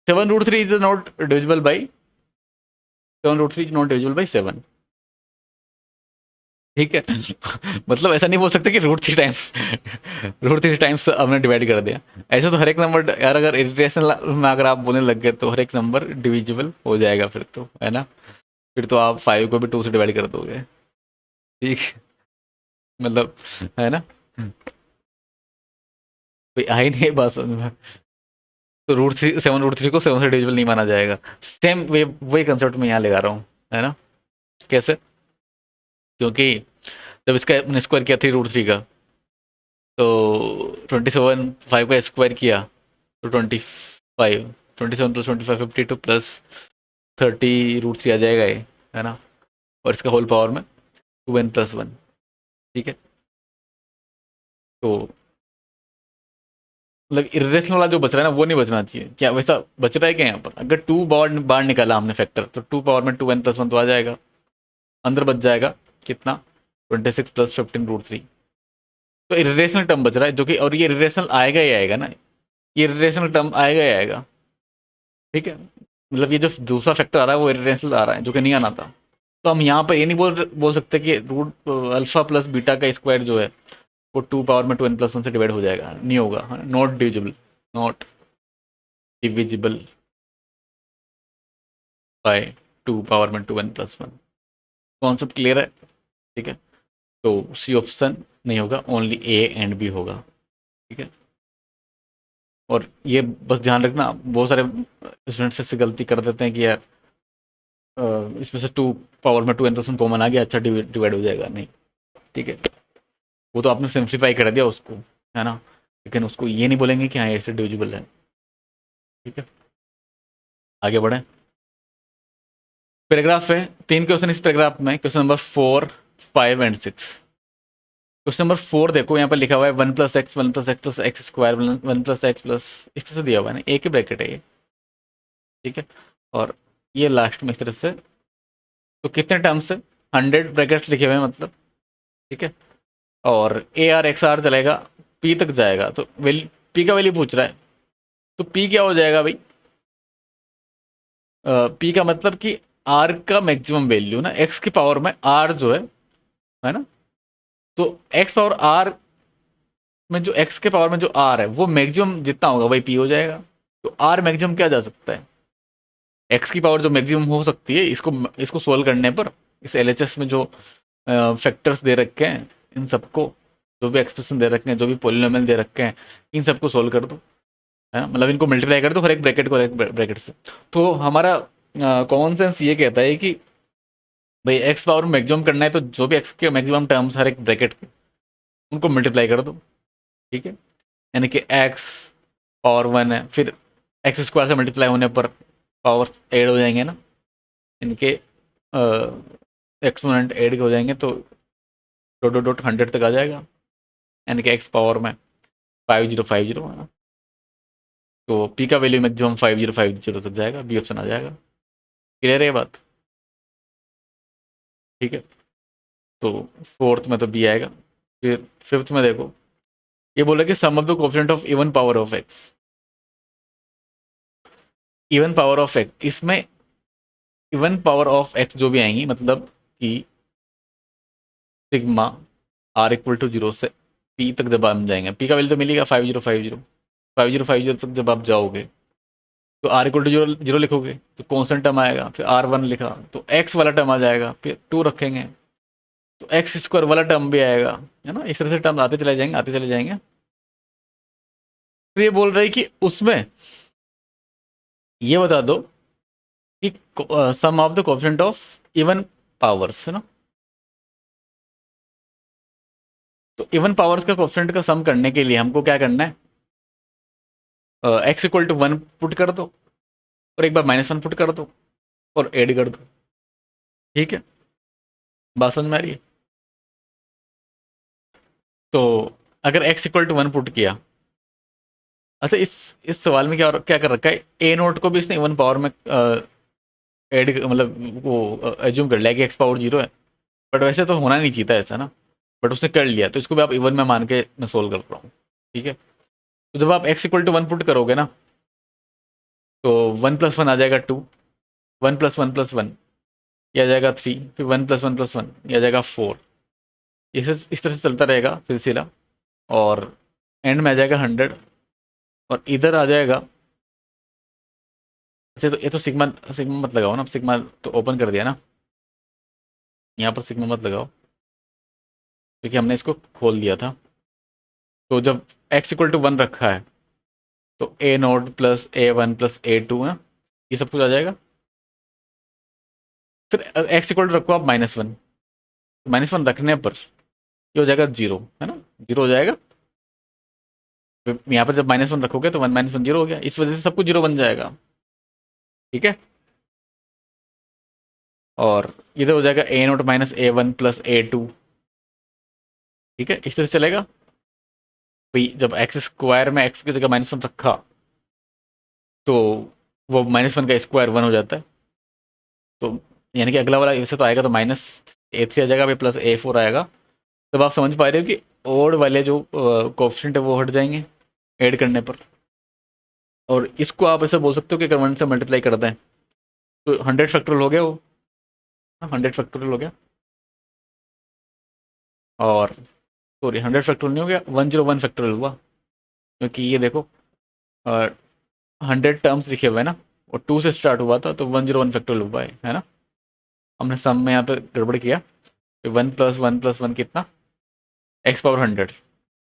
7√3 is not divisible by 7√3 is not divisible by 7, ठीक है। मतलब ऐसा नहीं बोल सकते कि √3 टाइम्स हमने डिवाइड कर दिया। ऐसे तो हर एक नंबर यार, अगर इरेशनल में अगर आप बोलने लग गए तो हर एक नंबर डिविजिबल हो जाएगा फिर तो, है ना, फिर तो आप 5 को भी 2 से डिवाइड कर दोगे, ठीक, मतलब, है ना, कोई आ ही नहीं बात समझ में। तो √3 को 7 से डिविजिबल नहीं माना जाएगा। सेम वे वही कंसेप्ट में यहाँ लगा रहा हूँ, है ना, कैसे? क्योंकि जब इसका मैंने स्क्वायर किया 3√3 का, तो 27, 5 का स्क्वायर किया तो 25, 27 + 25 52 प्लस 30√3 आ जाएगा ये, है ना। और इसका होल पावर में 2n+1। ठीक है, तो मतलब इरेशनल वाला जो बच रहा है ना वो नहीं बचना चाहिए। क्या वैसा बच रहा है क्या यहाँ पर? अगर टू बाहर बाहर निकाला हमने फैक्टर, तो टू पावर में 2n+1 तो आ जाएगा, अंदर बच जाएगा कितना, 26 + 15√3। तो इरेशनल टर्म बच रहा है जो कि, और ये इरेशनल आएगा ही आएगा ना, ये इरेशनल टर्म आएगा ही आएगा। ठीक है, मतलब ये जो दूसरा फैक्टर आ रहा है वो इरेशनल आ रहा है जो कि नहीं आना था। तो हम यहाँ पर ये नहीं बोल सकते कि रूट अल्फा प्लस बीटा का स्क्वायर जो है वो 2 पावर में 2n+1 से डिवाइड हो जाएगा, नहीं होगा। Not divisible, not divisible by 2 power में 2n+1। कॉन्सेप्ट क्लियर है? ठीक है, तो सी ऑप्शन नहीं होगा, ओनली ए एंड बी होगा। ठीक है, और ये बस ध्यान रखना, बहुत सारे स्टूडेंट्स ऐसे गलती कर देते हैं कि यार इसमें से 2 पावर में 2n+1 कॉमन आ गया, अच्छा डिवाइड हो जाएगा, नहीं। ठीक है, वो तो आपने सिंप्लीफाई कर दिया उसको, है ना, लेकिन उसको ये नहीं बोलेंगे कि हाँ ऐसे डिविजिबल है। ठीक है, आगे बढ़ें। पैराग्राफ है, 3 क्वेश्चन इस पैराग्राफ में, question number 4, 5 and 6। Question number 4 देखो, यहाँ पर लिखा हुआ है 1+x 1+x+x² 1+x प्लस, इस तरह से दिया हुआ है ना, एक ही ब्रैकेट है ये। ठीक है, और ये लास्ट में इस तरह से, तो कितने टर्म्स है, 100 ब्रैकेट्स लिखे हुए हैं मतलब। ठीक है, और ए आर एक्स आर चलेगा, पी तक जाएगा, तो वैल्यू पी का वैल्यू पूछ रहा है, तो पी क्या हो जाएगा भाई, पी का मतलब कि आर का मैक्सिमम वैल्यू ना, एक्स की पावर में आर जो है ना, तो एक्स पावर आर में जो एक्स के पावर में जो आर है वो मैक्सिमम जितना होगा वही पी हो जाएगा। तो आर मैक्सिमम क्या जा सकता है, एक्स की पावर जो मैक्सिमम हो सकती है, इसको इसको सोल्व करने पर इस एलएचएस में जो फैक्टर्स दे रखे हैं, इन सबको, जो भी एक्सप्रेशन दे रखे हैं, जो भी पोलिनोमियल दे रखे हैं, इन सबको सोल्व कर दो, है ना, मतलब इनको मल्टीप्लाई कर दो हर एक ब्रैकेट को हर एक ब्रैकेट से। तो हमारा कॉमन सेंस ये कहता है कि भाई एक्स पावर मैक्सिमम करना है, तो जो भी एक्स के मैक्सिमम टर्म्स हर एक ब्रैकेट के, उनको मल्टीप्लाई कर दो। ठीक है, यानी कि एक्स पावर 1 है, फिर एक्स स्क्वायर से मल्टीप्लाई होने पर पावर ऐड हो जाएंगे ना, इनके एक्सपोनेंट ऐड हो जाएंगे, तो डॉट डॉट डॉट 100 तक आ जाएगा, यानी कि एक्स पावर में 5050 है ना। तो पी का वैल्यू मैक्सिमम 5050 तक जाएगा, बी ऑप्शन आ जाएगा। क्लियर है ये बात? ठीक है, तो फोर्थ में तो बी आएगा। फिर फिफ्थ में देखो, ये बोला कि sum of the coefficient of even power of x, even power of x, इसमें इवन पावर ऑफ एक्स जो भी आएंगी, मतलब कि सिग्मा आर इक्वल टू 0 से पी तक जब हम जाएंगे, पी का वैल्यू तो मिलेगा 5050 तक जब आप जाओगे, तो आर इक्वल टू 0 लिखोगे तो कॉन्स्टेंट टर्म आएगा, फिर R1 लिखा तो एक्स वाला टर्म आ जाएगा, फिर 2 रखेंगे तो एक्स स्क्वायर वाला टर्म भी आएगा, है ना। इस तरह से टर्म आते चले जाएंगे, आते चले जाएंगे। तो ये बोल रहे हैं कि उसमें ये बता दो कि sum of the coefficient of even powers, है ना। तो इवन पावर्स का कोफिशिएंट का सम करने के लिए हमको क्या करना है, एक्स इक्वल टू 1 पुट कर दो, और एक बार -1 पुट कर दो, और ऐड कर दो। ठीक है, बात समझ में आ रही है? तो अगर एक्स इक्वल टू 1 पुट किया, अच्छा इस सवाल में क्या क्या कर रखा है, ए नोट को भी इसने इवन पावर में ऐड, मतलब वो एज्यूम कर लिया कि एक्स पावर 0 है, बट वैसे तो होना नहीं चाहिए था ऐसा ना, बट उसने कर लिया, तो इसको भी आप इवन में मान के मैं सोल्व कर रहा हूँ। ठीक है, तो जब आप एक्स इक्वल टू 1 पुट करोगे ना, तो 1+1 आ जाएगा 2, 1+1+1 ये आ जाएगा 3, फिर 1+1+1 ये आ जाएगा 4। इस तरह से चलता रहेगा सिलसिला, और एंड में आ जाएगा 100, और इधर आ जाएगा। अच्छा, तो ये तो सिग्मा सिग्मा मत लगाओ ना, सिग्मा तो ओपन कर दिया ना, यहाँ पर सिग्मा मत लगाओ क्योंकि हमने इसको खोल दिया था। तो जब x इक्वल टू 1 रखा है, तो a0 plus a1 plus a2 है, ये सब कुछ आ जाएगा। फिर x इक्वल टू रखो आप -1, -1 रखने पर ये हो जाएगा 0, है ना, 0 हो जाएगा। फिर यहाँ पर जब -1 रखोगे तो 1 - 1 0 हो गया, इस वजह से सब कुछ 0 बन जाएगा। ठीक है। और इधर हो जाएगा a not minus a one plus a two. ठीक है, इस तरह से चलेगा भाई। जब एक्स स्क्वायर में एक्स की जगह -1 रखा तो वो -1 का स्क्वायर 1 हो जाता है। तो यानी कि अगला वाला वैसे तो आएगा तो -A3 आ जाएगा, भाई +A4 आएगा। तब आप समझ पा रहे हो कि ओड वाले जो कोफिशिएंट है वो हट जाएंगे ऐड करने पर। और इसको आप ऐसे बोल सकते हो कि अगर 1 से मल्टीप्लाई करते हैं तो 100 फैक्टोरियल हो गया वो। 100 फैक्टोरियल हो गया। और सॉरी 100 फैक्टोरियल नहीं हो गया, 101 फैक्टोरियल हुआ। क्योंकि ये देखो 100 टर्म्स लिखे हुए हैं ना, और 2 से स्टार्ट हुआ था तो 101 फैक्टोरियल हुआ है ना। हमने सम में यहाँ पे गड़बड़ किया। 1 + 1 + 1 कितना, x⁻100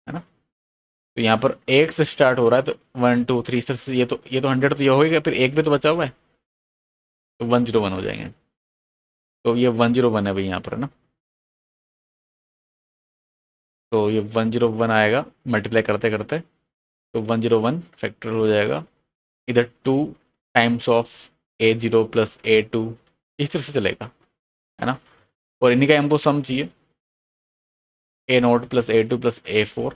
है ना। तो यहाँ पर एक से स्टार्ट हो रहा है तो 1 2 3 से ये तो 100 तो ये हो गया, फिर एक भी तो बचा हुआ है तो 101 हो जाएंगे। तो ये 101 है भाई यहाँ पर, है ना। तो ये 101 आएगा मल्टीप्लाई करते करते, तो 101 फैक्टोरियल हो जाएगा। इधर 2 टाइम्स ऑफ A0 + A2, इस तरह से चलेगा, है ना। और इन्हीं का हमको सम चाहिए, A0 + A2 + A4।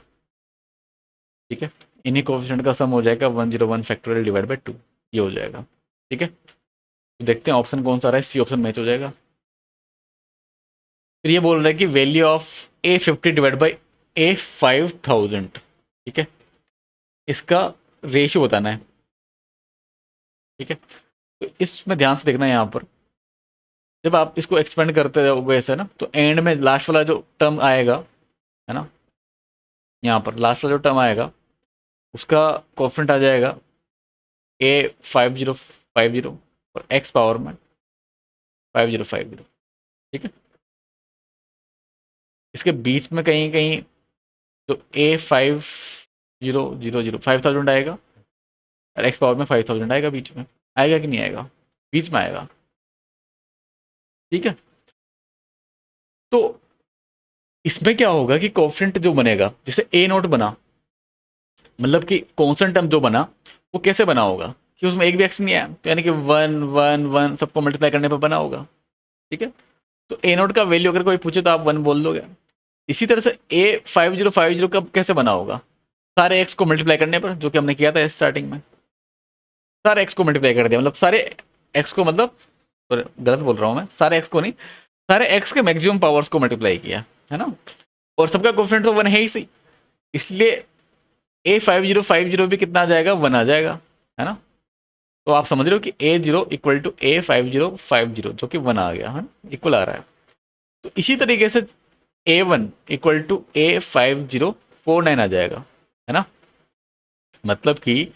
ठीक है, इन्हीं कोफिशिएंट का सम हो जाएगा 101 फैक्टोरियल डिवाइड बाई 2, ये हो जाएगा। ठीक है, तो देखते हैं ऑप्शन कौन सा आ रहा है। सी ऑप्शन मैच हो जाएगा। फिर ये बोल रहा है कि value of A50 divide by A5000। ठीक है, इसका रेशियो बताना है। ठीक है, तो इसमें ध्यान से देखना है यहाँ पर। जब आप इसको एक्सपेंड करते जाओगे ऐसे ना, तो एंड में लास्ट वाला जो टर्म आएगा, है ना, यहाँ पर लास्ट वाला जो टर्म आएगा उसका कोफिशिएंट आ जाएगा A5050 और x पावर में 5050। ठीक है, इसके बीच में कहीं कहीं तो A5000 5000 आएगा और x पावर में 5000 आएगा। बीच में आएगा कि नहीं आएगा, बीच में आएगा। ठीक है, तो इसमें क्या होगा कि कोफिशिएंट जो बनेगा, जैसे A0 बना, मतलब कि कांस्टेंट टर्म जो बना वो कैसे बना होगा कि उसमें एक भी एक्स नहीं आया, तो यानी कि 1 1 1 सबको मल्टीप्लाई करने पर बना होगा। ठीक है, तो A0 का वैल्यू अगर कोई पूछे तो आप 1 बोल दोगे। इसी तरह से A5050 का कैसे बना होगा, सारे एक्स को मल्टीप्लाई करने पर, जो कि हमने किया था स्टार्टिंग में। सारे एक्स को मल्टीप्लाई कर दिया, मतलब सारे एक्स को, मतलब गलत बोल रहा हूँ मैं, सारे एक्स को नहीं, सारे एक्स के मैक्सिमम पावर्स को मल्टीप्लाई किया, है ना। और सबका कोफिशिएंट तो 1 है ही सही, इसलिए A5050 भी कितना आ जाएगा, 1 आ जाएगा, है ना। तो आप समझ रहे हो कि A0 = A5050, जो कि 1 आ गया, है, इक्वल आ रहा है। तो इसी तरीके से A1 = A5049 आ जाएगा, है ना। मतलब कि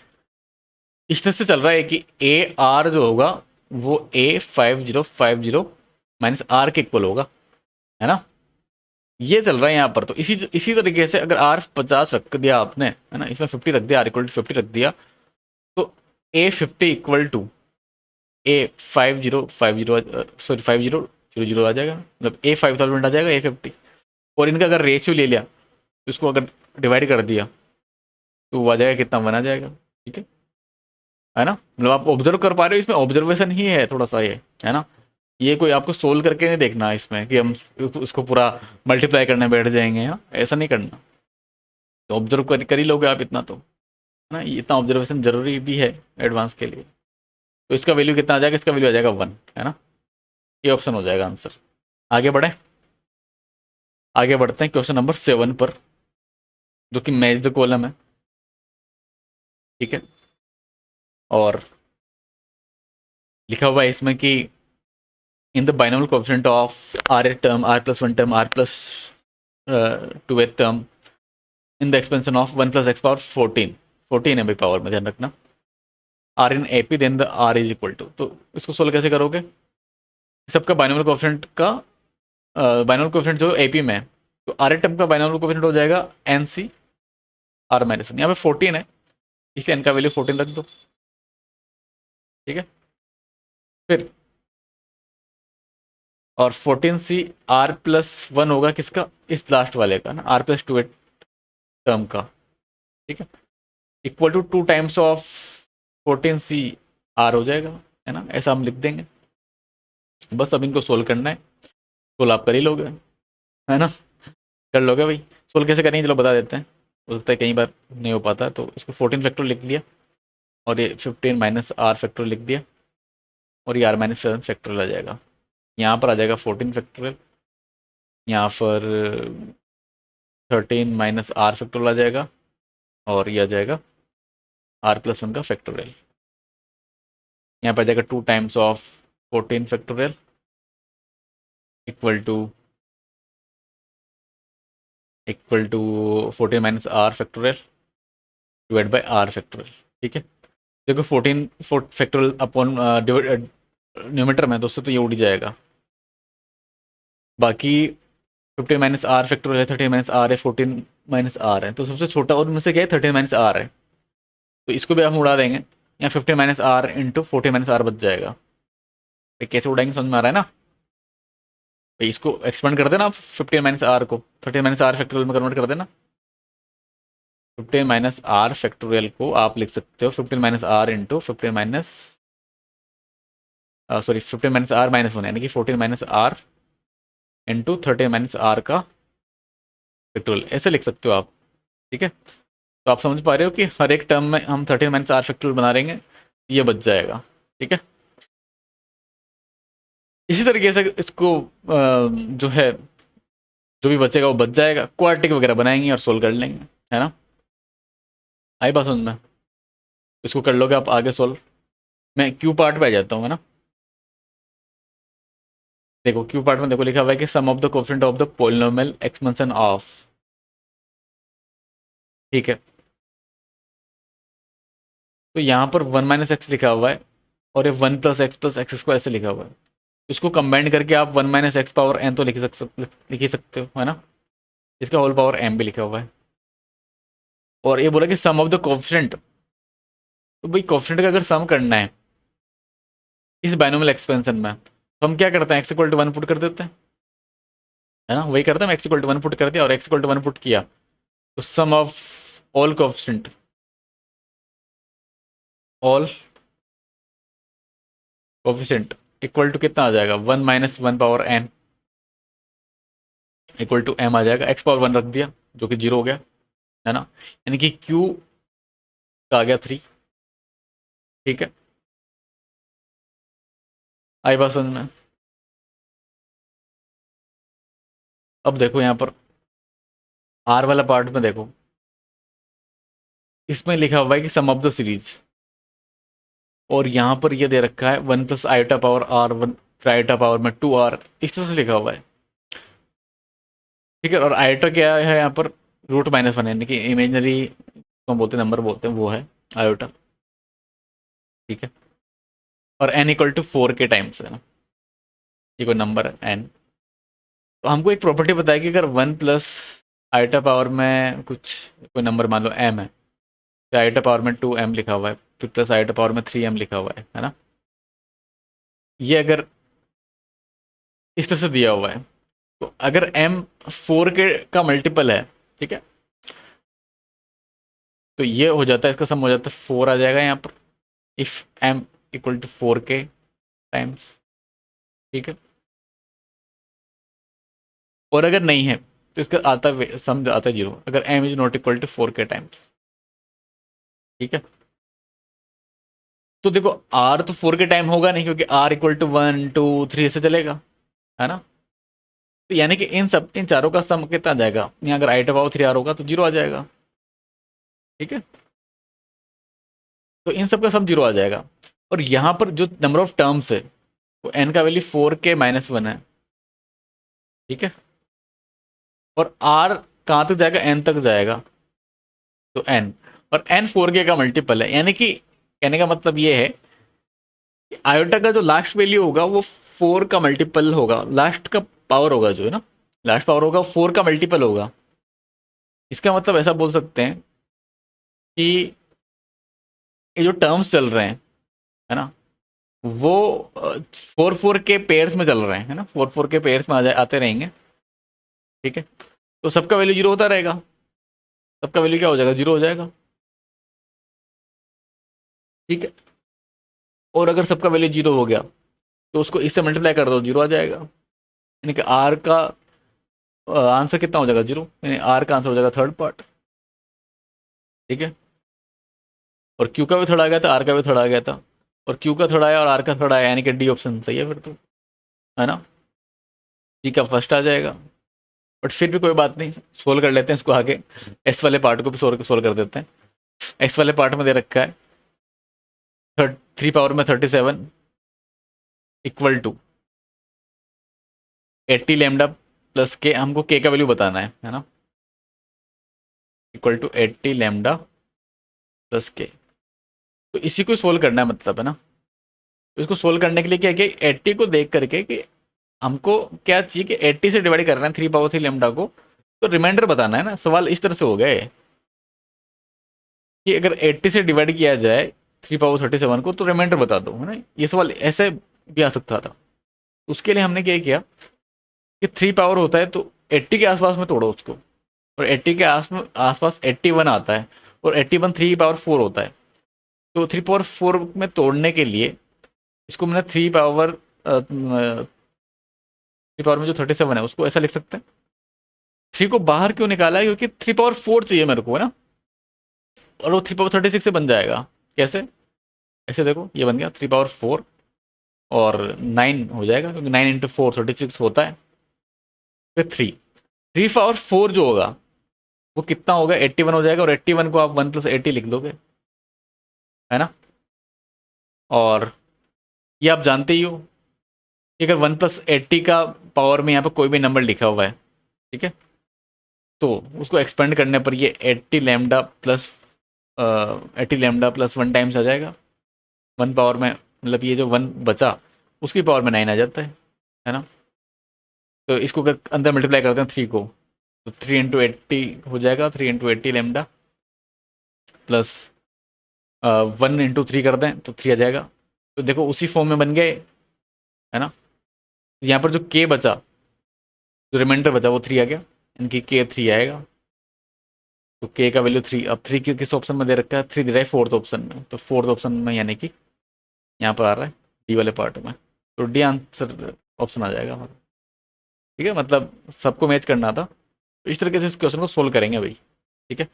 इस तरह से चल रहा है कि AR जो होगा वो A5050 माइनस R के इक्वल होगा, है ना। ये चल रहा है यहाँ पर। तो इसी तरीके से अगर R 50 रख दिया आपने, है ना, इसमें 50 रख दिया, R = 50 रख दिया, तो A50 = A5050 सॉरी 5000 आ जाएगा, मतलब A5000 आ जाएगा A50। और इनका अगर रेशियो ले लिया तो इसको अगर डिवाइड कर दिया तो वो आ जाएगा कितना, 1 आ जाएगा। ठीक है ना। मतलब आप ऑब्जर्व कर पा रहे हो, इसमें ऑब्जर्वेशन ही है थोड़ा सा ये, है ना। ये कोई आपको सोल्व करके नहीं देखना है इसमें कि हम इसको पूरा मल्टीप्लाई करने बैठ जाएंगे, हाँ ऐसा नहीं करना। तो ऑब्जर्व कर ही लोगे आप इतना तो, है ना। इतना ऑब्जर्वेशन जरूरी भी है एडवांस के लिए। तो इसका वैल्यू कितना आ जाएगा, इसका वैल्यू आ जाएगा 1, है ना। ये ऑप्शन हो जाएगा आंसर। आगे बढ़े, आगे बढ़ते हैं क्वेश्चन नंबर 7 पर, जो कि मैच द कॉलम है। ठीक है, और लिखा हुआ है इसमें कि in the binomial coefficient of r a term, R+1 term, R+2 term in the expansion of 1 + x⁻14, 14 है भाई पावर में, ध्यान रखना। R in AP then the R = तो इसको सोल्व कैसे करोगे। सबका बाइनोमियल कोएफिशिएंट का बाइनोमियल कोएफिशिएंट जो AP में है, तो आर ए टर्म का बाइनोमियल कोएफिशिएंट हो जाएगा NC R-1। यहाँ पे 14 है, इसलिए n का वैल्यू 14 रख दो। ठीक है, फिर और 14C R+1 होगा किसका, इस लास्ट वाले का ना, R+2 टर्म का। ठीक है, = 2 टाइम्स ऑफ 14C R हो जाएगा। है ना, ऐसा हम लिख देंगे। बस अब इनको सोल्व करना है, सोल्व आप कर ही लोगे, है ना, कर लोगे भाई। सोल्व कैसे करेंगे चलो बता देते हैं, हो सकता है कई बार नहीं हो पाता। तो इसको 14 फैक्टर लिख लिया, और ये 15 माइनस आर फैक्टर लिख दिया, और ये आर माइनस 7 फैक्टर आ जाएगा। यहाँ पर आ जाएगा 14 फैक्टोरियल, यहाँ पर 13 माइनस आर फैक्टोरियल आ जाएगा, और ये आ जाएगा आर प्लस 1 का फैक्टोरियल। यहाँ पर आ जाएगा 2 times of 14 factorial equal to 14 minus r factorial divide by r factorial. ठीक है, देखो 14 फैक्टोरियल अपॉन न्यूमेटर में, तो उससे तो ये उड़ ही जाएगा। बाकी 15 माइनस आर फैक्टोरियल है, 13 माइनस आर है, 14 माइनस आर है, तो सबसे छोटा और उनमें से क्या है 13 माइनस आर है, तो इसको भी हम उड़ा देंगे। यहाँ 15 minus r into 14 minus r बच जाएगा। भाई कैसे उड़ाएंगे समझ में आ रहा है ना भाई, इसको एक्सपेंड कर देना आप 15 माइनस आर को 13 माइनस आर फैक्टोरियल में कन्वर्ट कर देना। 15 माइनस आर फैक्टोरियल को आप लिख सकते हो 15 minus r into 15 minus sorry 15 minus r minus 1, यानी कि 14 minus r into 13 minus r का फैक्टोरियल, ऐसे लिख सकते हो आप। ठीक है, तो आप समझ पा रहे हो कि हर एक टर्म में हम 13 माइनस आर फैक्टोरियल बना देंगे, ये बच जाएगा। ठीक है, इसी तरीके से इसको जो है, जो भी बचेगा वो बच जाएगा, क्वाड्रेटिक वगैरह बनाएंगे और सोल्व कर लेंगे, है ना। आई बात समझ में, इसको कर लोगे आप आगे सोल्व। मैं क्यू पार्ट पे आ जाता हूँ, है ना। देखो क्यू पार्ट में देखो लिखा हुआ है कि sum of the coefficient of the polynomial expansion of. ठीक है, तो यहाँ पर 1 माइनस एक्स लिखा हुआ है, और ये 1 प्लस एक्स को ऐसे लिखा हुआ है। इसको कंबाइन करके आप 1 माइनस एक्स पावर एन तो लिख ही सकते हो, है ना। इसका होल पावर एम भी लिखा हुआ है, और ये बोला कि सम ऑफ द कोफिशिएंट, तो भाई कोफिशिएंट का अगर सम करना है इस बाइनोमियल एक्सपेंशन में, तो हम क्या करते हैं, एक्स इक्वल टू 1 पुट कर देते हैं, है ना। वही करते हैं, एक्स इक्वल टू 1 पुट कर दिया और एक्स इक्वल टू 1 पुट किया, तो sum of all coefficient, all coefficient equal to कितना आ जाएगा, 1 minus 1 power n equal to m आ जाएगा। एक्स पावर 1 रख दिया जो कि 0 हो गया, है ना, यानी कि क्यू का आ गया 3। ठीक है, आई बात समझ में। अब देखो यहाँ पर आर वाला पार्ट में देखो, इसमें लिखा हुआ है कि सम ऑफ द सीरीज, और यहाँ पर ये दे रखा है 1 प्लस आयोटा पावर आर 1, फिर आयोटा पावर में 2 आर, इस तरह से लिखा हुआ है। ठीक है, और आयोटा क्या है यहाँ पर, रूट माइनस 1, यानी कि इमेजनरी हम बोलते हैं, नंबर बोलते हैं, वो है आयोटा। ठीक है, और एन इक्वल टू 4 के टाइम्स है ना, ये कोई नंबर है एन। तो हमको एक प्रॉपर्टी बताया कि अगर 1 प्लस आयोटा पावर में कुछ कोई नंबर मान लो एम है, फिर आयोटा पावर में 2 एम लिखा हुआ है, फिर प्लस आयोटा पावर में 3 एम लिखा हुआ है ना, ये अगर इस तरह से दिया हुआ है, तो अगर एम 4 के का मल्टीपल है, ठीक है, तो ये हो जाता है, इसका सम हो जाता है 4 आ जाएगा यहाँ पर, इफ एम इक्वल टू 4 के टाइम्स। ठीक है, और अगर नहीं है तो इसका आता सम आता है 0, अगर m is not equal to 4 के टाइम्स। ठीक है, तो देखो आर तो 4 के टाइम होगा नहीं, क्योंकि आर इक्वल टू 1 2 3 ऐसे चलेगा, है ना। तो यानी कि इन चारों का सम कितना आ जाएगा, यहाँ अगर आई पावर 3 आर होगा तो 0 आ जाएगा। ठीक है, तो इन सब का सम 0 आ जाएगा, और यहाँ पर जो नंबर ऑफ टर्म्स है वो एन का वैल्यू 4 के माइनस 1 है। ठीक है, और आर कहाँ तक जाएगा, एन तक जाएगा, तो एन, और एन 4 के का मल्टीपल है, यानी कि कहने का मतलब ये है कि आयोटा का जो लास्ट वैल्यू होगा वो 4 का मल्टीपल होगा, लास्ट का पावर होगा जो है ना, लास्ट पावर होगा 4 का मल्टीपल होगा। इसका मतलब ऐसा बोल सकते हैं कि ये जो टर्म्स चल रहे हैं, है ना, वो 4 4 के पेयर्स में चल रहे हैं, है ना, 4 4 के पेयर्स में आते रहेंगे। ठीक है, तो सबका वैल्यू 0 होता रहेगा, सबका वैल्यू क्या हो जाएगा, 0 हो जाएगा। ठीक है, और अगर सबका वैल्यू 0 हो गया तो उसको इससे मल्टीप्लाई कर दो, 0 आ जाएगा। यानी कि आर का आंसर कितना हो जाएगा, 0, यानी आर का आंसर हो जाएगा थर्ड पार्ट। ठीक है, और क्यू का भी थर्ड आ गया था, आर का भी थर्ड आ गया था, और क्यू का थर्ड आया और आर का थर्ड आया, यानी कि डी ऑप्शन सही है फिर तो, है ना। डी का फर्स्ट आ जाएगा। बट फिर भी कोई बात नहीं, सोल्व कर लेते हैं इसको आगे। एस वाले पार्ट को भी सोल्व कर देते हैं। एक्स वाले पार्ट में दे रखा है 3 पावर में 37 इक्वल टू 80 लेमडा प्लस के, हमको के का वैल्यू बताना है ना, इक्वल टू 80 लेमडा प्लस के। तो इसी को सोल्व करना है मतलब, है ना। तो इसको सोल्व करने के लिए क्या है कि 80 को देख करके कि हमको क्या चाहिए कि 80 से डिवाइड करना है 3 पावर 3 लेमडा को, तो रिमाइंडर बताना है ना। सवाल इस तरह से हो गए कि अगर 80 से डिवाइड किया जाए 3 पावर 37 को तो रिमाइंडर बता दो, है ना। ये सवाल ऐसे भी आ सकता था। उसके लिए हमने क्या किया कि 3 पावर होता है तो 80 के आसपास में तोड़ो उसको, और 80 के आसपास 81 आता है, और 81 3 पावर 4 होता है। तो 3 पावर 4 में तोड़ने के लिए इसको मैंने 3 पावर में जो 37 है उसको ऐसा लिख सकते हैं। 3 को बाहर क्यों निकाला है, क्योंकि 3 पावर 4 चाहिए मेरे को, है ना। और वो 3 पावर 36 से बन जाएगा। कैसे, ऐसे देखो, ये बन गया 3 पावर 4 और 9 हो जाएगा, क्योंकि 9 इंटू 4 36 होता है। फिर 3 पावर 4 जो होगा वो कितना होगा, 81 हो जाएगा, और 81 को आप 1 प्लस 80 लिख दोगे, है ना। और ये आप जानते ही हो कि अगर 1 प्लस 80 का पावर में यहाँ पर कोई भी नंबर लिखा हुआ है, ठीक है, तो उसको एक्सपेंड करने पर ये 80 लेमडा प्लस 1 टाइम्स आ जाएगा। 1 पावर में मतलब ये जो 1 बचा उसकी पावर में 9 आ जाता है ना। तो इसको अगर अंदर मल्टीप्लाई करते हैं 3 को, तो 3 इंटू 80 हो जाएगा, 3 इंटू 80 लेमडा प्लस 1 इंटू 3 कर दें तो 3 आ जाएगा। तो देखो उसी फॉर्म में बन गए, है ना। यहाँ पर जो के बचा, जो रिमाइंडर बचा वो 3 आ गया, इनकी के 3 आएगा। तो के का वैल्यू 3, अब 3 किस ऑप्शन में दे रखा है, 3 दे रहा है फोर्थ ऑप्शन में, तो फोर्थ ऑप्शन में यानी कि यहाँ पर आ रहा है डी वाले पार्ट में, तो डी आंसर ऑप्शन आ जाएगा हमारा। ठीक है, मतलब सबको मैच करना था। तो इस तरीके से इस क्वेश्चन को सोल्व करेंगे भाई। ठीक है,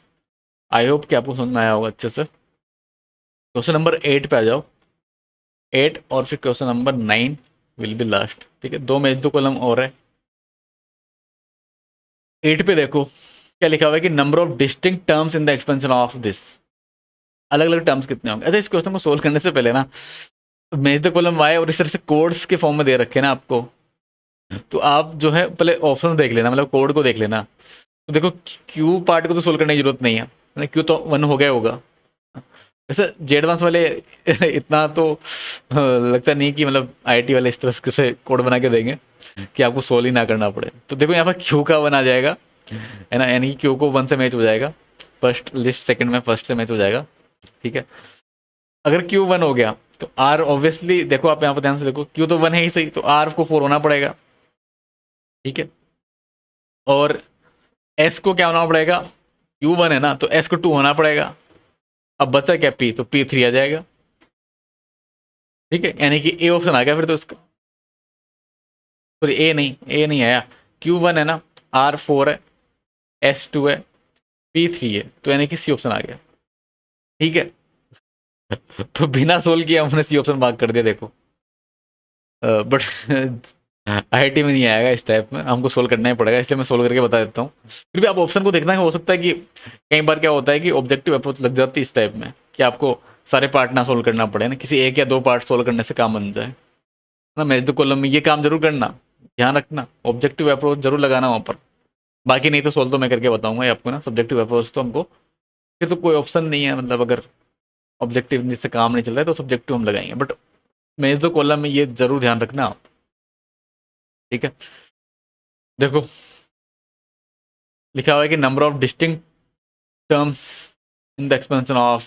आई होप कि आपको समझ में आया होगा अच्छे से। क्वेश्चन नंबर 8 पे आ जाओ। 8 और फिर question number 9 will be last. ठीक है, 2 मैच 2 कॉलम और है। 8 पे देखो क्या लिखा हुआ है कि number of distinct terms in the expansion of this, अलग अलग टर्म्स कितने होंगे। अच्छा, इस क्वेश्चन को सोल्व करने से पहले ना, मैच द कॉलम वाई और इस तरह से कोड्स के फॉर्म में दे रखे हैं ना आपको, तो आप जो है पहले ऑप्शन देख लेना, मतलब कोड को देख लेना। तो देखो क्यू पार्ट को तो सोल्व करने की जरूरत नहीं है, क्यू तो 1 हो गया होगा। वैसे जेड वंस वाले इतना तो लगता नहीं कि मतलब आईआईटी वाले इस तरह से कोड बना के देंगे कि आपको सोल्व ही ना करना पड़े। तो देखो यहाँ पर क्यू का 1 आ जाएगा, है ना, यानी कि क्यू को 1 से मैच हो जाएगा, फर्स्ट लिस्ट सेकंड में फर्स्ट से मैच हो जाएगा। ठीक है, अगर क्यू 1 हो गया तो आर ऑब्वियसली, देखो आप यहाँ पर ध्यान से देखो, क्यू तो 1 है ही सही, तो आर को 4 होना पड़ेगा। ठीक है, और एस को क्या होना पड़ेगा, क्यू 1 है ना, तो एस को 2 होना पड़ेगा। अब बचा क्या, पी, तो पी 3 आ जाएगा। ठीक है, यानी कि ए ऑप्शन आ गया फिर तो इसका, सॉरी ए नहीं आया, क्यू 1 है ना, आर 4 है, एस 2 है, पी 3 है, तो यानी कि सी ऑप्शन आ गया। ठीक है, तो बिना सोल्व किए हमने सी ऑप्शन मार्क कर दिया देखो। बट आईआईटी में नहीं आएगा इस टाइप में, हमको सोल्व करना ही पड़ेगा, इसलिए मैं सोल्व करके बता देता हूँ। फिर भी आप ऑप्शन को देखना है, हो सकता है कि कई बार क्या होता है कि ऑब्जेक्टिव अप्रोच लग जाती है इस टाइप में कि आपको सारे पार्ट ना सोल्व करना पड़े ना, किसी एक या दो पार्ट सोल्व करने से काम बन जाए ना। मैथ द कॉलम में ये काम जरूर करना, ध्यान रखना, ऑब्जेक्टिव अप्रोच जरूर लगाना वहाँ पर। बाकी नहीं तो सोल्व तो मैं करके बताऊंगा ये आपको ना, सब्जेक्टिव अप्रोच तो हमको फिर तो कोई ऑप्शन नहीं है, मतलब अगर ऑब्जेक्टिव से काम नहीं चल रहा है तो सब्जेक्टिव हम लगाएंगे, बट मैथ द कॉलम में ये जरूर ध्यान रखना आप। ठीक है, देखो लिखा हुआ है कि number of distinct terms in the expansion of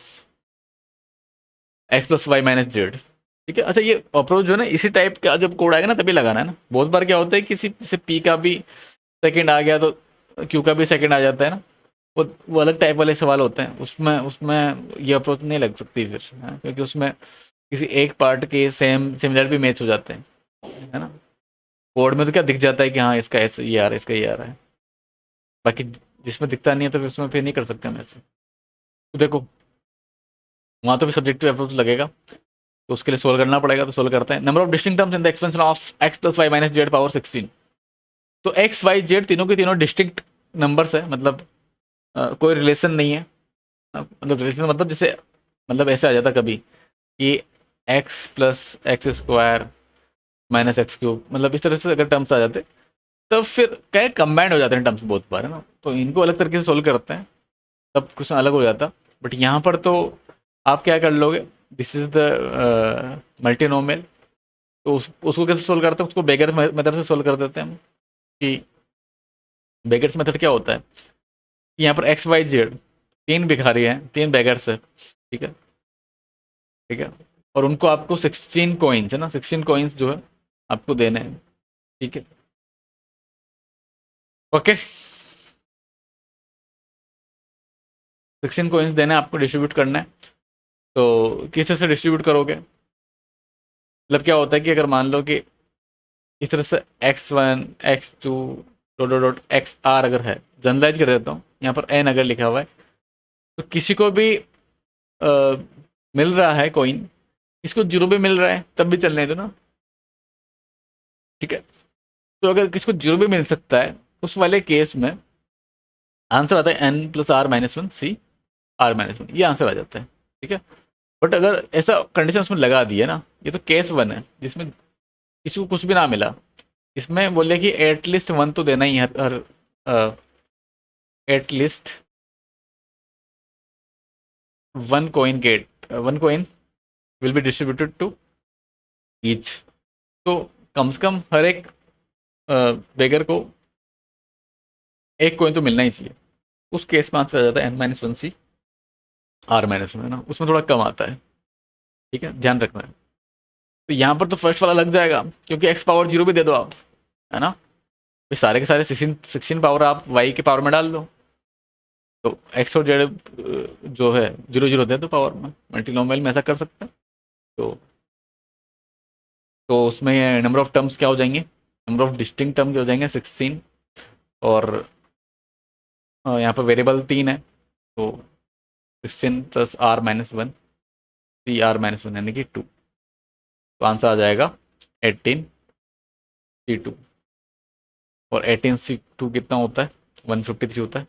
x plus y minus z. ठीक है, अच्छा ये अप्रोच जो है ना, इसी टाइप का जब कोड आएगा ना तभी लगाना है ना। बहुत बार क्या होता है किसी जैसे पी का भी सेकंड आ गया तो क्यू का भी सेकंड आ जाता है ना, वो अलग टाइप वाले सवाल होते हैं, उसमें उसमें ये अप्रोच नहीं लग सकती फिर, हाँ, क्योंकि उसमें किसी एक पार्ट के सेम सिमिलर भी मैच हो जाते हैं, है ना। कोड में तो क्या दिख जाता है कि हाँ इसका ऐसे ये आ रहा है, इसका ये आ रहा है, बाकी जिसमें दिखता नहीं है तो फिर उसमें फिर नहीं कर सकते हम ऐसे। तो देखो वहाँ तो भी सब्जेक्टिव अप्रोच लगेगा, तो उसके लिए सोल्व करना पड़ेगा, तो सोल्व करते हैं। Number of distinct terms in the expansion of x plus y minus z power 16। तो एक्स वाई जेड तीनों के तीनों डिस्टिंक्ट नंबर्स है, मतलब कोई रिलेशन नहीं है। मतलब रिलेशन मतलब जैसे, मतलब ऐसे आ जाता कभी कि x plus x square minus x cube, मतलब इस तरह से अगर टर्म्स आ जाते तब फिर क्या कंबाइंड हो जाते हैं टर्म्स बहुत बार, है ना। तो इनको अलग तरीके से सोल्व करते हैं तब कुछ अलग हो जाता। बट यहाँ पर तो आप क्या कर लोगे, दिस इज द मल्टीनोमियल, तो उसको कैसे सोल्व करते हैं, उसको बेगर्स मेथड से सोल्व कर देते हैं हम। कि बेगर्स मेथड क्या होता है कि यहाँ पर एक्स वाई जेड तीन भिखारी हैं, तीन बेगर्स है, ठीक है, ठीक है। और उनको आपको 16 कॉइन्स है ना, 16 कॉइन्स जो है आपको देने हैं, ठीक है, ओके। 16 कॉइन्स देने हैं आपको, डिस्ट्रीब्यूट करना है। तो किस तरह से डिस्ट्रीब्यूट करोगे, मतलब क्या होता है कि अगर मान लो कि इस तरह से x1 x2 dot dot dot x r अगर है, जनरलाइज कर देता हूँ, यहाँ पर n अगर लिखा हुआ है, तो किसी को भी मिल रहा है कॉइन, इसको जीरो भी मिल रहा है तब भी चलने दो ना, ठीक है। तो अगर किसको जीरो भी मिल सकता है उस वाले केस में आंसर आता है n plus r minus one C r minus one, ये आंसर आ जाता है, ठीक है। बट अगर ऐसा कंडीशन उसमें लगा दी है ना, ये तो केस वन है जिसमें किसी को कुछ भी ना मिला, इसमें बोले कि एटलीस्ट वन तो देना ही है, हर at least one coin will be distributed to each. तो कम से कम हर एक बेगर को एक कॉइन तो मिलना ही चाहिए। उस केस में आंसर आ जाता है n minus one C r minus one, है ना, उसमें थोड़ा कम आता है, ठीक है, ध्यान रखना है। तो यहाँ पर तो फर्स्ट वाला लग जाएगा क्योंकि एक्स पावर जीरो भी दे दो आप, है ना, फिर सारे के सारे 16 पावर आप वाई के पावर में डाल दो, तो एक्स और जेड जो है जीरो जीरो दे दो पावर में, मल्टीनोमियल में ऐसा कर सकते हैं। तो उसमें नंबर ऑफ टर्म्स क्या हो जाएंगे, नंबर ऑफ डिस्टिंक्ट टर्म हो जाएंगे 16, और यहाँ पर वेरिएबल तीन है, तो 16 plus r minus one C r minus one यानी कि 2, तो आंसर आ जाएगा 18 सी टू। और 18 सी टू कितना होता है, 153 होता है,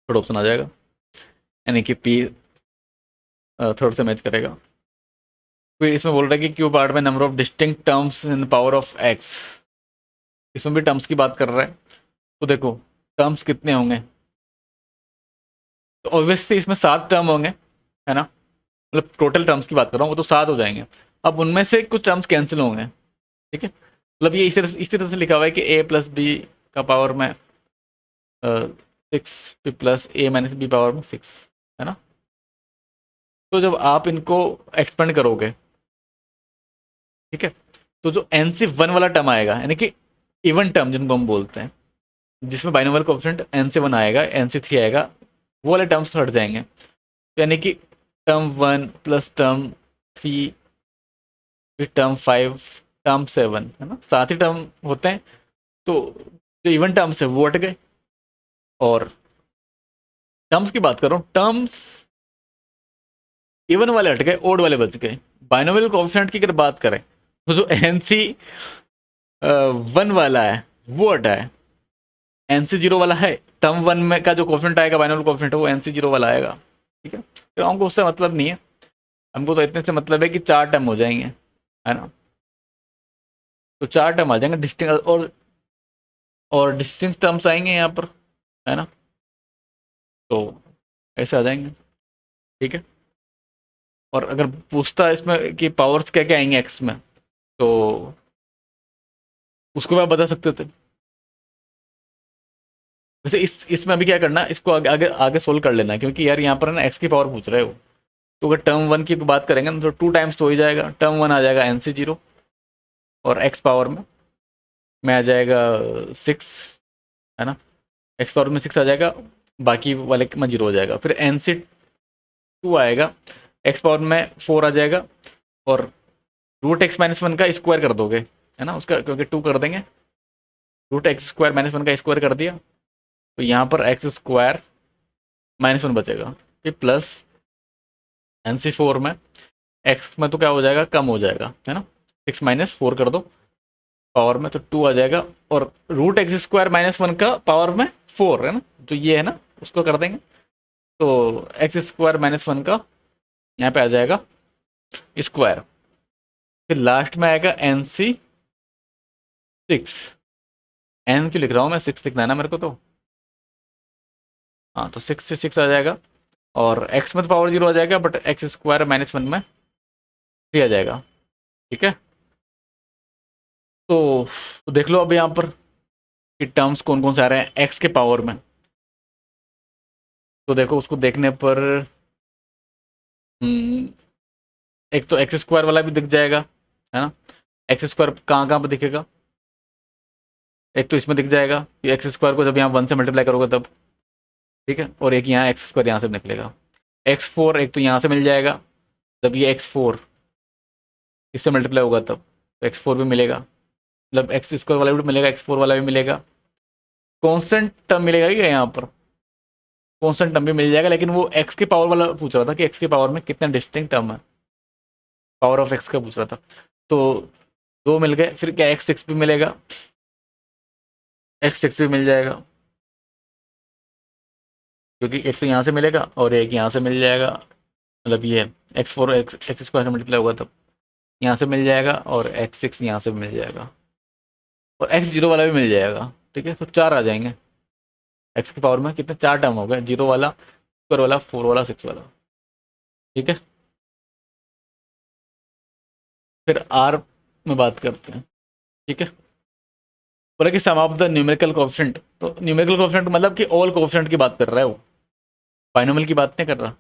थर्ड ऑप्शन आ जाएगा, यानी कि पी थर्ड से मैच करेगा। फिर इसमें बोल रहा है कि क्यू पार्ट में number of distinct terms in power of x, इसमें भी टर्म्स की बात कर रहा है। तो देखो टर्म्स कितने होंगे, तो ऑब्वियसली इसमें 7 टर्म होंगे, है ना, मतलब टोटल टर्म्स की बात कर रहा हूँ, वो तो 7 हो जाएंगे। अब उनमें से कुछ टर्म्स कैंसिल होंगे, ठीक है, मतलब ये इस तरह से लिखा हुआ है कि a प्लस बी का पावर में 6 plus a minus B power में 6, है ना। तो जब आप इनको एक्सपेंड करोगे, ठीक है, तो जो एन सी वन वाला टर्म आएगा, यानी कि इवन टर्म जिनको हम बोलते हैं, जिसमें बाइनोमियल कोएफिशिएंट एन से वन आएगा, एन से थ्री आएगा, वो वाले टर्म्स हट जाएंगे। तो यानी कि term one plus term three, फिर टर्म फाइव, टर्म सेवन, है ना, सात ही टर्म होते हैं। तो जो इवन टर्म्स है वो हट गए, और टर्म्स की बात करो, टर्म्स इवन वाले हट गए, ओड वाले बच गए। बाइनोमियल कोएफिशिएंट की अगर बात करें तो जो एन सी वन वाला है वो हटा है, एन सी जीरो वाला है, टर्म वन में का जो कोएफिशिएंट आएगा बाइनोमियल कोएफिशिएंट वो एन सी जीरो वाला आएगा, ठीक है। तो हमको उससे मतलब नहीं है, हमको तो इतने से मतलब है कि 4 टर्म हो जाएंगे, है ना। तो 4 टर्म आ जाएंगे डिस्टिंग, और डिस्टिंग टर्म्स आएंगे यहाँ पर, है ना, तो ऐसे आ जाएंगे, ठीक है। और अगर पूछता है इसमें कि पावर्स क्या क्या आएंगे एक्स में, तो उसको भी आप बता सकते थे। वैसे इसमें अभी क्या करना है, इसको आगे आगे आगे सोल्व कर लेना है, क्योंकि यार यहाँ पर ना एक्स की पावर पूछ रहे हो। तो अगर टर्म वन की बात करेंगे ना तो 2 टाइम्स तो हो ही जाएगा, टर्म वन आ जाएगा एन सी जीरो, और एक्स पावर में आ जाएगा 6, है ना, एक्स पावर में 6 आ जाएगा, बाकी वाले में जीरो हो जाएगा। फिर एन सी टू आएगा, एक्स पावर में 4 आ जाएगा, और रूट एक्स माइनस वन का स्क्वायर कर दोगे, है ना, उसका क्योंकि 2 कर देंगे, root x square minus one का स्क्वायर कर दिया, तो यहाँ पर एक्स स्क्वायर माइनस वन बचेगा, फिर प्लस एन सी फोर में एक्स में तो क्या हो जाएगा, कम हो जाएगा, है ना, 6 माइनस 4 कर दो पावर में तो 2 आ जाएगा, और root x square minus one का पावर में 4 है ना, जो ये है ना उसको कर देंगे, तो एक्स स्क्वायर माइनस वन का यहाँ पे आ जाएगा स्क्वायर, फिर लास्ट में आएगा एन सी 6, एन क्यों लिख रहा हूँ मैं, 6 लिखना है ना मेरे को, तो हाँ, तो 6 से 6 आ जाएगा, और एक्स में तो पावर 0 आ जाएगा, but x square minus one में 3 आ जाएगा, ठीक है। तो देख लो अब यहाँ पर कि टर्म्स कौन कौन से आ रहे हैं एक्स के पावर में, तो देखो उसको देखने पर हम्म, एक तो एक्स स्क्वायर वाला भी दिख जाएगा, है ना, एक्स स्क्वायर कहाँ कहाँ पर दिखेगा, एक तो इसमें दिख जाएगा कि एक्स स्क्वायर को जब यहाँ 1 से मल्टीप्लाई करोगे तब, ठीक है, और एक यहाँ एक्स स्क्वायर यहाँ से निकलेगा, एक्स फोर एक तो यहाँ से मिल जाएगा, जब ये एक्स फोर इससे मल्टीप्लाई होगा तब, तो एक्स फोर भी मिलेगा, मतलब एक्स स्क्वायर वाला भी मिलेगा, एक्स फोर वाला भी मिलेगा, कॉन्स्टेंट टर्म मिलेगा क्या यहाँ पर, कॉन्स्टेंट टर्म भी मिल जाएगा, लेकिन वो एक्स के पावर वाला पूछ रहा था कि एक्स के पावर में कितने डिस्टिंक्ट टर्म है, पावर ऑफ एक्स का पूछ रहा था, तो दो मिल गए, फिर क्या एक्स सिक्स भी मिलेगा, एक्स सिक्स भी मिल जाएगा, क्योंकि एक तो यहाँ से मिलेगा और एक यहाँ से मिल जाएगा, मतलब ये x four x x square से मल्टीप्लाई होगा तब यहाँ से मिल जाएगा, और एक्स सिक्स यहाँ से भी मिल जाएगा, और एक्स जीरो वाला भी मिल जाएगा, ठीक है, तो 4 आ जाएंगे, एक्स की पावर में कितने 4 टर्म हो गए, जीरो वाला, स्क्वायर वाला, 4 वाला, 6 वाला, ठीक है। फिर आर में बात करते हैं, ठीक है, बोला कि sum of the numerical coefficient, तो न्यूमेरिकल कोफिशिएंट मतलब कि ऑल कोफिशिएंट की बात कर रहा है वो, बाइनोमियल की बात नहीं कर रहा,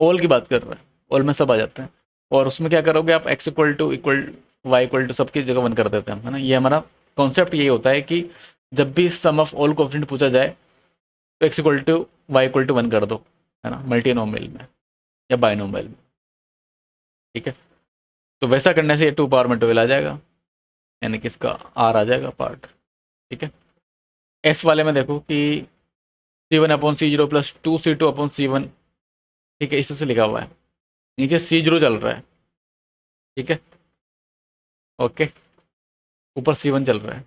ऑल की बात कर रहा है, ऑल में सब आ जाते हैं, और उसमें क्या करोगे आप, x equal y equal to सबकी जगह वन कर देते हैं, है ना, ये हमारा कॉन्सेप्ट यही होता है कि जब भी सम ऑफ ऑल कोफिशिएंट पूछा जाए तो x equal to y equal to one कर दो, है ना, मल्टीनोमियल में या बाइनोमियल में, ठीक है, तो वैसा करने से ये 2 पावर में 12 आ जाएगा, यानी कि इसका आर आ जाएगा पार्ट, ठीक है। एस वाले में देखो कि C1/C0 प्लस 2C2/C1, ठीक है, इस तरह से लिखा हुआ है, नीचे C0 चल रहा है, ठीक है, ओके, ऊपर C1 चल रहा है,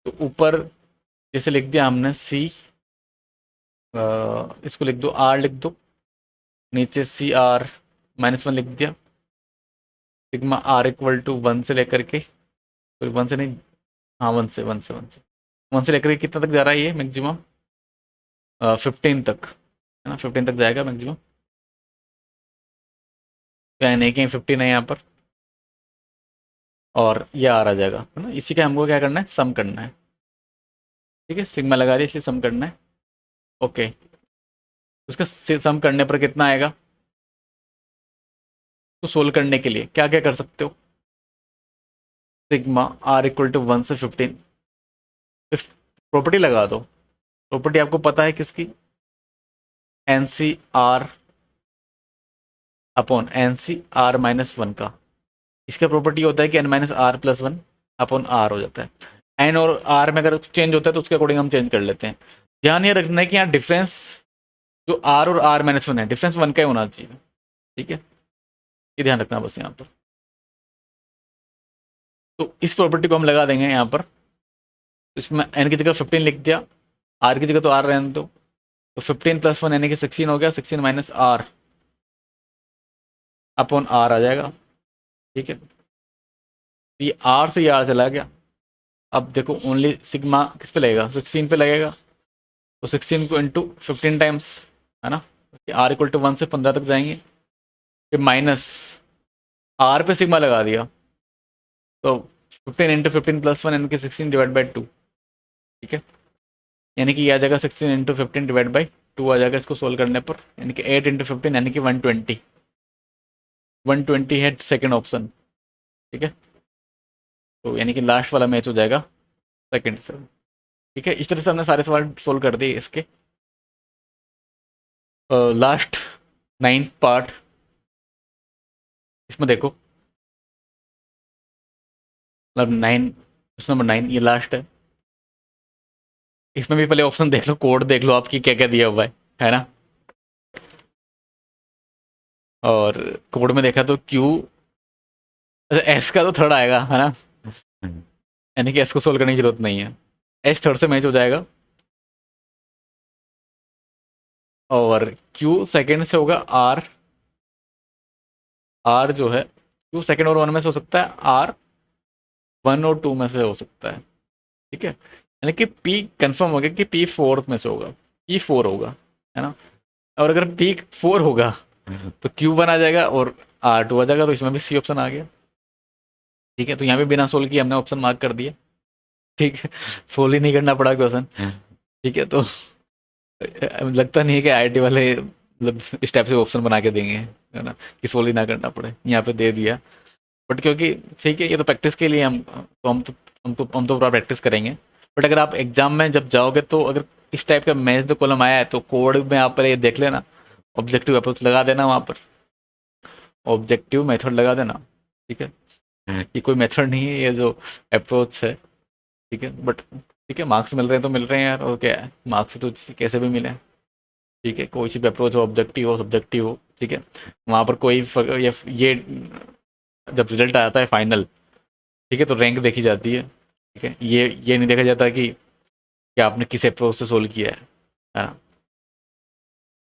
तो ऊपर जैसे लिख दिया हमने सी, इसको लिख दो आर लिख दो, नीचे CR-1 लिख दिया, सिग्मा आर इक्वल टू 1 से लेकर के, सॉरी 1 से नहीं, हाँ 1 से लेकर के कितना तक जा रहा है ये मैक्सिमम, 15 तक, है ना, 15 तक जाएगा मैक्सिमम, क्या नहीं कहीं 15 है यहाँ पर, और ये आ जाएगा, है ना, इसी का हमको क्या करना है, सम करना है, ठीक है, सिग्मा लगा दिया इसलिए सम करना है, ओके, उसका सम करने पर कितना आएगा, तो सोल्व करने के लिए क्या क्या कर सकते हो, सिग्मा आर इक्वल टू 1 से 15, प्रॉपर्टी लगा दो, प्रॉपर्टी आपको पता है किसकी, n C r upon n C r minus one का, इसका प्रॉपर्टी होता है कि n minus r plus one upon r हो जाता है, एन और आर में अगर चेंज होता है तो उसके अकॉर्डिंग हम चेंज कर लेते हैं, ध्यान ये रखना है कि यहाँ डिफरेंस जो आर और आर माइनस वन है, डिफरेंस वन का ही होना चाहिए, ठीक है, ये ध्यान रखना बस यहाँ पर, तो इस प्रॉपर्टी को हम लगा देंगे यहाँ पर, इसमें एन की जगह 15 लिख दिया, आर की जगह तो आर रहने दो, तो 15 प्लस वन यानी कि 16 हो गया, 16 माइनस आर अपॉन आर आ जाएगा, ठीक है, ये आर से ये आर चला गया, अब देखो ओनली सिग्मा किस पे लगेगा, 16 पे लगेगा, तो 16 को इंटू 15 टाइम्स, है ना, आर इक्वल टू 1 से 15 तक जाएंगे, फिर माइनस आर पे सिग्मा लगा दिया, तो 15 इंटू 15 प्लस वन यानी कि 16 डिवाइड बाई 2, ठीक है, यानी कि ये आ जाएगा 16 इंटू 15 डिवाइड बाई 2 आ जाएगा इसको सोल्व करने पर, यानी कि 8 इंटू 15 यानी कि 120 है सेकेंड ऑप्शन, ठीक है, तो यानी कि लास्ट वाला मैच हो जाएगा सेकेंड से, ठीक है, इस तरह से हमने सारे सवाल सोल्व कर दिए इसके, लास्ट 9th पार्ट इसमें देखो, मतलब 9, क्वेश्चन नंबर 9 ये लास्ट है। इसमें भी पहले ऑप्शन देख लो, कोड देख लो आपकी क्या क्या दिया हुआ है ना। और कोड में देखा तो क्यू, एस का तो थर्ड आएगा है ना, यानी कि एस को सोल्व करने की जरूरत नहीं है। एस थर्ड से मैच हो जाएगा, और क्यू सेकंड से होगा। आर, आर जो है क्यू सेकंड और वन में से हो सकता है, आर वन और टू में से हो सकता है। ठीक है, यानी कि पी कंफर्म हो गया कि पी फोर्थ में से होगा, पी फोर होगा, है ना। और अगर पी फोर होगा तो क्यू वन आ जाएगा और आर टू आ जाएगा, तो इसमें भी सी ऑप्शन आ गया। ठीक है, तो यहाँ पे बिना सोल्व किए हमने ऑप्शन मार्क कर दिया। ठीक है, सोल्व ही नहीं करना पड़ा क्वेश्चन। ठीक है, तो लगता नहीं है कि आईआईटी वाले मतलब इस टाइप से ऑप्शन बना के देंगे, है ना, कि सोल्व ही ना करना पड़े, यहाँ पे दे दिया। बट क्योंकि ठीक है, ये तो प्रैक्टिस के लिए हम तो पूरा प्रैक्टिस करेंगे। बट अगर आप एग्जाम में जब जाओगे तो अगर इस टाइप का मैच द कॉलम आया है तो कोड में आप पहले ये देख लेना, ऑब्जेक्टिव अप्रोच लगा देना वहाँ पर, ऑब्जेक्टिव मेथड लगा देना। ठीक है, ये कोई मेथड नहीं है, ये जो अप्रोच है। ठीक है, बट ठीक है, मार्क्स मिल रहे हैं तो मिल रहे हैं यार, और क्या है, मार्क्स तो कैसे भी मिले। ठीक है, कोई सी भी अप्रोच हो, ऑब्जेक्टिव हो सब्जेक्टिव हो, ठीक है, वहाँ पर कोई ये जब रिजल्ट आता है फाइनल, ठीक है, तो रैंक देखी जाती है। ठीक है, ये नहीं देखा जाता कि आपने किस अप्रोच से सोल्व किया है। हाँ,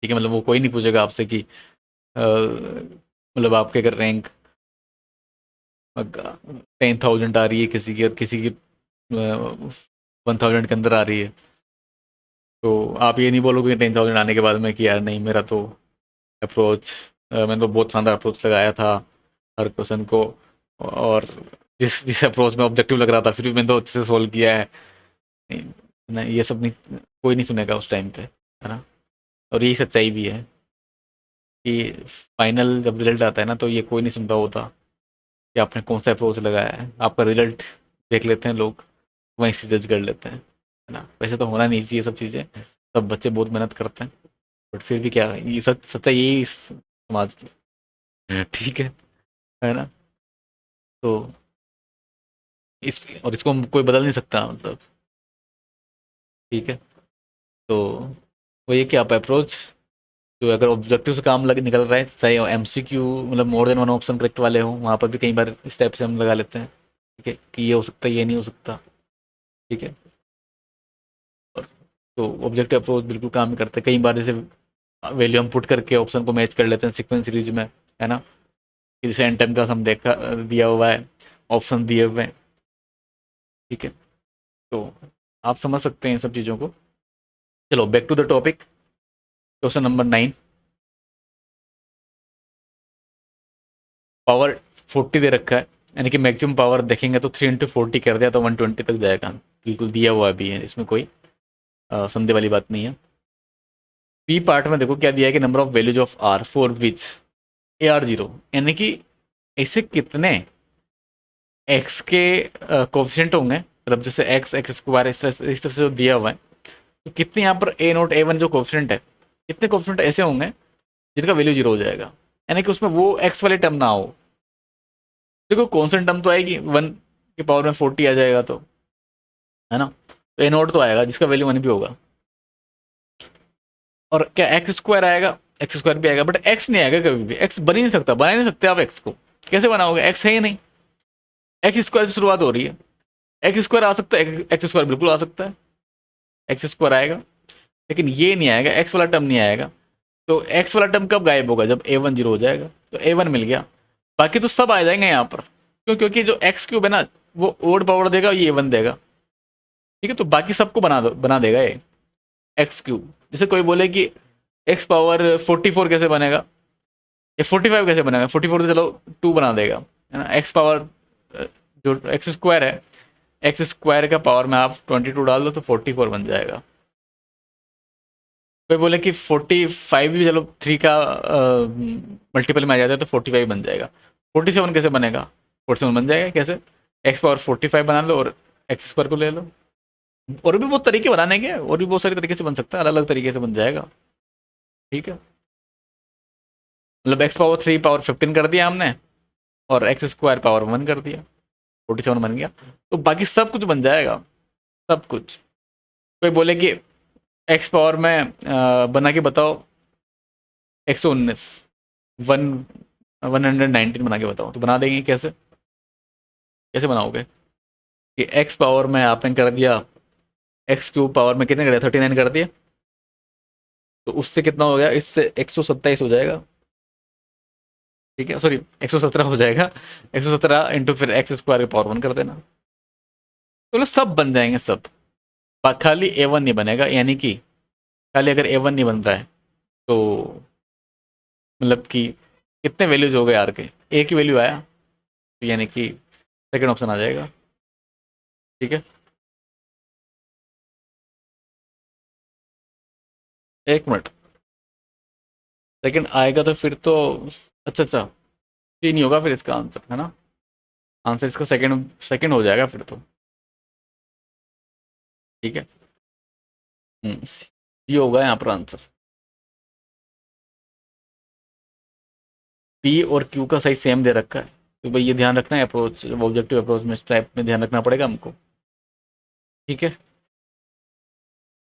ठीक है, मतलब वो कोई नहीं पूछेगा आपसे कि मतलब आपके अगर रैंक 10,000 आ रही है किसी की, और किसी की 1,000 के अंदर आ रही है, तो आप ये नहीं बोलोगे 10,000 आने के बाद में कि यार नहीं, मेरा तो अप्रोच, मैंने तो बहुत शानदार अप्रोच लगाया था हर क्वेश्चन को, और जिस जिस अप्रोच में ऑब्जेक्टिव लग रहा था फिर भी मैंने तो अच्छे से सोल्व किया है। नहीं, नहीं, ये सब नहीं, कोई नहीं सुनेगा उस टाइम पे, है ना। और यही सच्चाई भी है कि फाइनल जब रिजल्ट आता है ना, तो ये कोई नहीं सुनता होता कि आपने कौन सा अप्रोच लगाया है। आपका रिजल्ट देख लेते हैं लोग, वहीं से जज कर लेते हैं, है ना। वैसे तो होना नहीं चाहिए सब चीज़ें, सब बच्चे बहुत मेहनत करते हैं, बट फिर भी क्या, ये सच्चाई यही इस समाज की। ठीक है ना। तो इस, और इसको कोई बदल नहीं सकता मतलब। ठीक है, तो वो ये कि आप अप्रोच, तो अगर ऑब्जेक्टिव से काम लग निकल रहा है, चाहे एमसीक्यू मतलब more than one option correct वाले हो, वहाँ पर भी कई बार इस टाइप से हम लगा लेते हैं। ठीक है, कि ये हो सकता है, ये नहीं हो सकता। ठीक है, और तो ऑब्जेक्टिव अप्रोच बिल्कुल काम नहीं करते। कई बार जैसे वैल्यू हम पुट करके ऑप्शन को मैच कर लेते हैं सीक्वेंस सीरीज में, है ना, कि जैसे एन टाइम का हम देखा दिया हुआ है, ऑप्शन दिए हुए हैं। ठीक है, तो आप समझ सकते हैं इन सब चीज़ों को। चलो back to the topic, question number 9। Power 40 दे रखा है, यानी कि मैक्सिमम पावर देखेंगे तो 3 × 40 कर दिया तो 120 तक जाएगा, बिल्कुल दिया हुआ भी है, इसमें कोई संदेह वाली बात नहीं है। पी पार्ट में देखो क्या दिया है कि number of values of r for which a r zero, यानी कि ऐसे कितने एक्स के कोफिशिएंट होंगे, मतलब जैसे एक्स एक्स स्क्वायर इस तरह से जो दिया हुआ है, तो कितने यहाँ पर ए नोट ए वन जो कोफिशिएंट है, कितने कोफिशिएंट ऐसे होंगे जिनका वैल्यू जीरो हो जाएगा, यानी कि उसमें वो एक्स वाली टर्म ना हो। देखो कॉन्स्टेंट टर्म तो आएगी, 1 की पावर में 40 आ जाएगा तो, है ना, तो ए नोट तो आएगा जिसका वैल्यू 1 भी होगा। और क्या एक्स स्क्वायर आएगा, एक्स स्क्वायर भी आएगा, बट एक्स नहीं आएगा कभी भी, एक्स बन ही नहीं सकता, बना ही नहीं सकते आप एक्स को, कैसे बनाओगे, एक्स है ही नहीं। एक्स स्क्वायर से शुरुआत हो रही है, एक्स स्क्वायर आ सकता है, एक्स स्क्वायर बिल्कुल आ सकता है, एक्स स्क्वायर आएगा, लेकिन ये नहीं आएगा, एक्स वाला टर्म नहीं आएगा। तो एक्स वाला टर्म कब गायब होगा, जब ए वन जीरो हो जाएगा, तो ए वन मिल गया। बाकी तो सब आ जाएंगे यहाँ पर, क्यों, क्योंकि जो एक्स क्यूब है ना, वो ओड पावर देगा, ये वन देगा। ठीक है, तो बाकी सबको बना देगा ये एक्स क्यूब। जैसे कोई बोले कि एक्स पावर 44 कैसे बनेगा, ये 45 कैसे बनेगा, 44 तो चलो 2 बना देगा, है ना। एक्स पावर जो एक्स स्क्वायर है, एक्स स्क्वायर का पावर में आप 22 डाल दो तो 44 बन जाएगा। कोई बोले कि 45 भी चलो 3 का मल्टीपल में आ जाता है तो 45 बन जाएगा। 47 कैसे बनेगा, 47 बन जाएगा कैसे, एक्स पावर 45 बना लो और एक्स स्क्वायर को ले लो। और भी बहुत तरीके बनाने के, और भी बहुत सारे तरीके से बन सकता है, अलग अलग तरीके से बन जाएगा। ठीक है, मतलब एक्स पावर 3 पावर 15 कर दिया हमने, और एक्स स्क्वायर पावर 1 कर दिया, 47 बन गया। तो बाकी सब कुछ बन जाएगा, सब कुछ। कोई बोले कि एक्स पावर में बना के बताओ 119, 119 बना के बताओ, तो बना देंगे। कैसे कैसे बनाओगे कि एक्स पावर में आपने कर दिया, एक्स क्यूब पावर में कितने कर दिया, 39 कर दिया, तो उससे कितना हो गया, इससे 127 हो जाएगा। ठीक है, सॉरी 117 हो जाएगा। 117 इंटू फिर एक्स स्क्वायर के पावर 1 कर देना, तो लोग सब बन जाएंगे सब। खाली A1 नहीं बनेगा, यानी कि खाली अगर A1 नहीं बन रहा है तो मतलब कि कितने वैल्यूज हो गए आर के, ए की वैल्यू आया, तो यानी कि सेकंड ऑप्शन आ जाएगा। ठीक है, एक मिनट, सेकंड आएगा तो फिर तो, अच्छा अच्छा, सी नहीं होगा फिर इसका आंसर, है ना? आंसर इसका सेकंड सेकंड हो जाएगा फिर तो। ठीक है, सी होगा यहाँ पर आंसर। पी और क्यू का साइज सेम दे रखा है, तो भाई ये ध्यान रखना है, अप्रोच ऑब्जेक्टिव अप्रोच में इस टाइप में ध्यान रखना पड़ेगा हमको। ठीक है,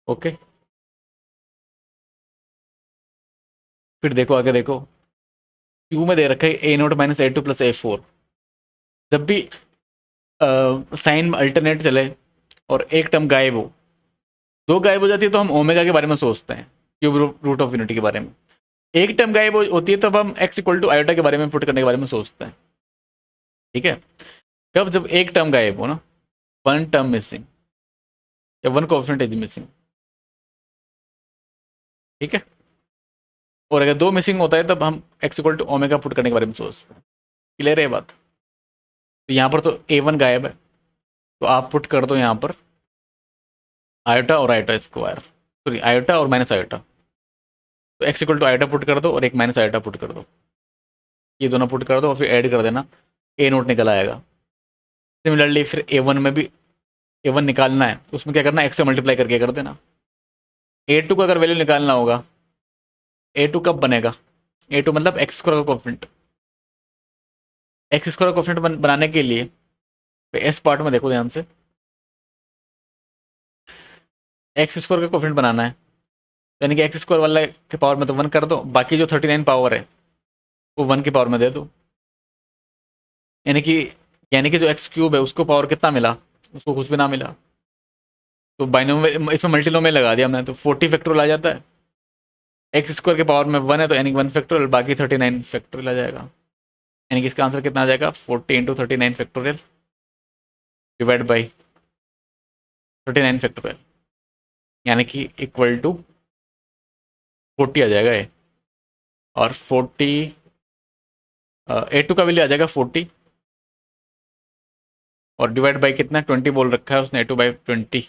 ओके। फिर देखो आगे देखो, क्यू में दे रखा है A0 - A2 + A4। जब भी साइन अल्टरनेट चले और एक टर्म गायब हो, दो गायब हो जाती है तो हम ओमेगा के बारे में सोचते हैं, क्यूब रूट ऑफ यूनिटी के बारे में। एक टर्म गायब होती है तब हम एक्स इक्वल टू आयोटा के बारे में पुट करने के बारे में सोचते हैं। ठीक है, कब, जब एक टर्म गायब हो ना, वन टर्म मिसिंग या वन कोएफिशिएंट इज मिसिंग। ठीक है, और अगर दो मिसिंग होता है तब हम x equal to omega put करने के बारे में सोचते हैं। क्लियर है ये बात? तो यहाँ पर तो A1 गायब है, तो आप पुट कर दो यहाँ पर आयोटा और आयोटा स्क्वायर, सॉरी आयोटा और माइनस आयोटा। तो x equal to iota put कर दो और एक माइनस आयोटा पुट कर दो, ये दोनों पुट कर दो और फिर ऐड कर देना, A0 निकल आएगा। सिमिलरली फिर A1 में भी A1 निकालना है, तो उसमें क्या करना है, एक्स से मल्टीप्लाई करके कर देना। A2 का अगर वैल्यू निकालना होगा, A2 कब बनेगा, A2 मतलब एक्स स्क्वायर का कोफिशिएंट। एक्स स्क्वायर का कोफिशिएंट बनाने के लिए एस पार्ट में देखो ध्यान से, एक्स स्क्वायर का कोफिशिएंट बनाना है, यानी कि एक्स स्क्वायर वाला के पावर में तो 1 कर दो, बाकी जो 39 पावर है वो 1 की पावर में दे दो। यानी कि जो एक्स क्यूब है उसको पावर कितना मिला, उसको कुछ भी ना मिला, तो बाइनोमियल इसमें मल्टीनोमियल लगा दिया हमने, तो 40 फैक्टोरियल आ जाता है। एक्स स्क्वायर के पावर में 1 है तो यानी 1 फैक्टोरियल, बाकी 39 फैक्टोरियल आ जाएगा। यानी कि इसका आंसर कितना आ जाएगा, 40 into 39 factorial divide by 39 factorial, यानी कि इक्वल टू 40 आ जाएगा ये। और 40 A2 का वैल्यू आ जाएगा 40, और डिवाइड बाई कितना, 20 बोल रखा है उसने, A2/20,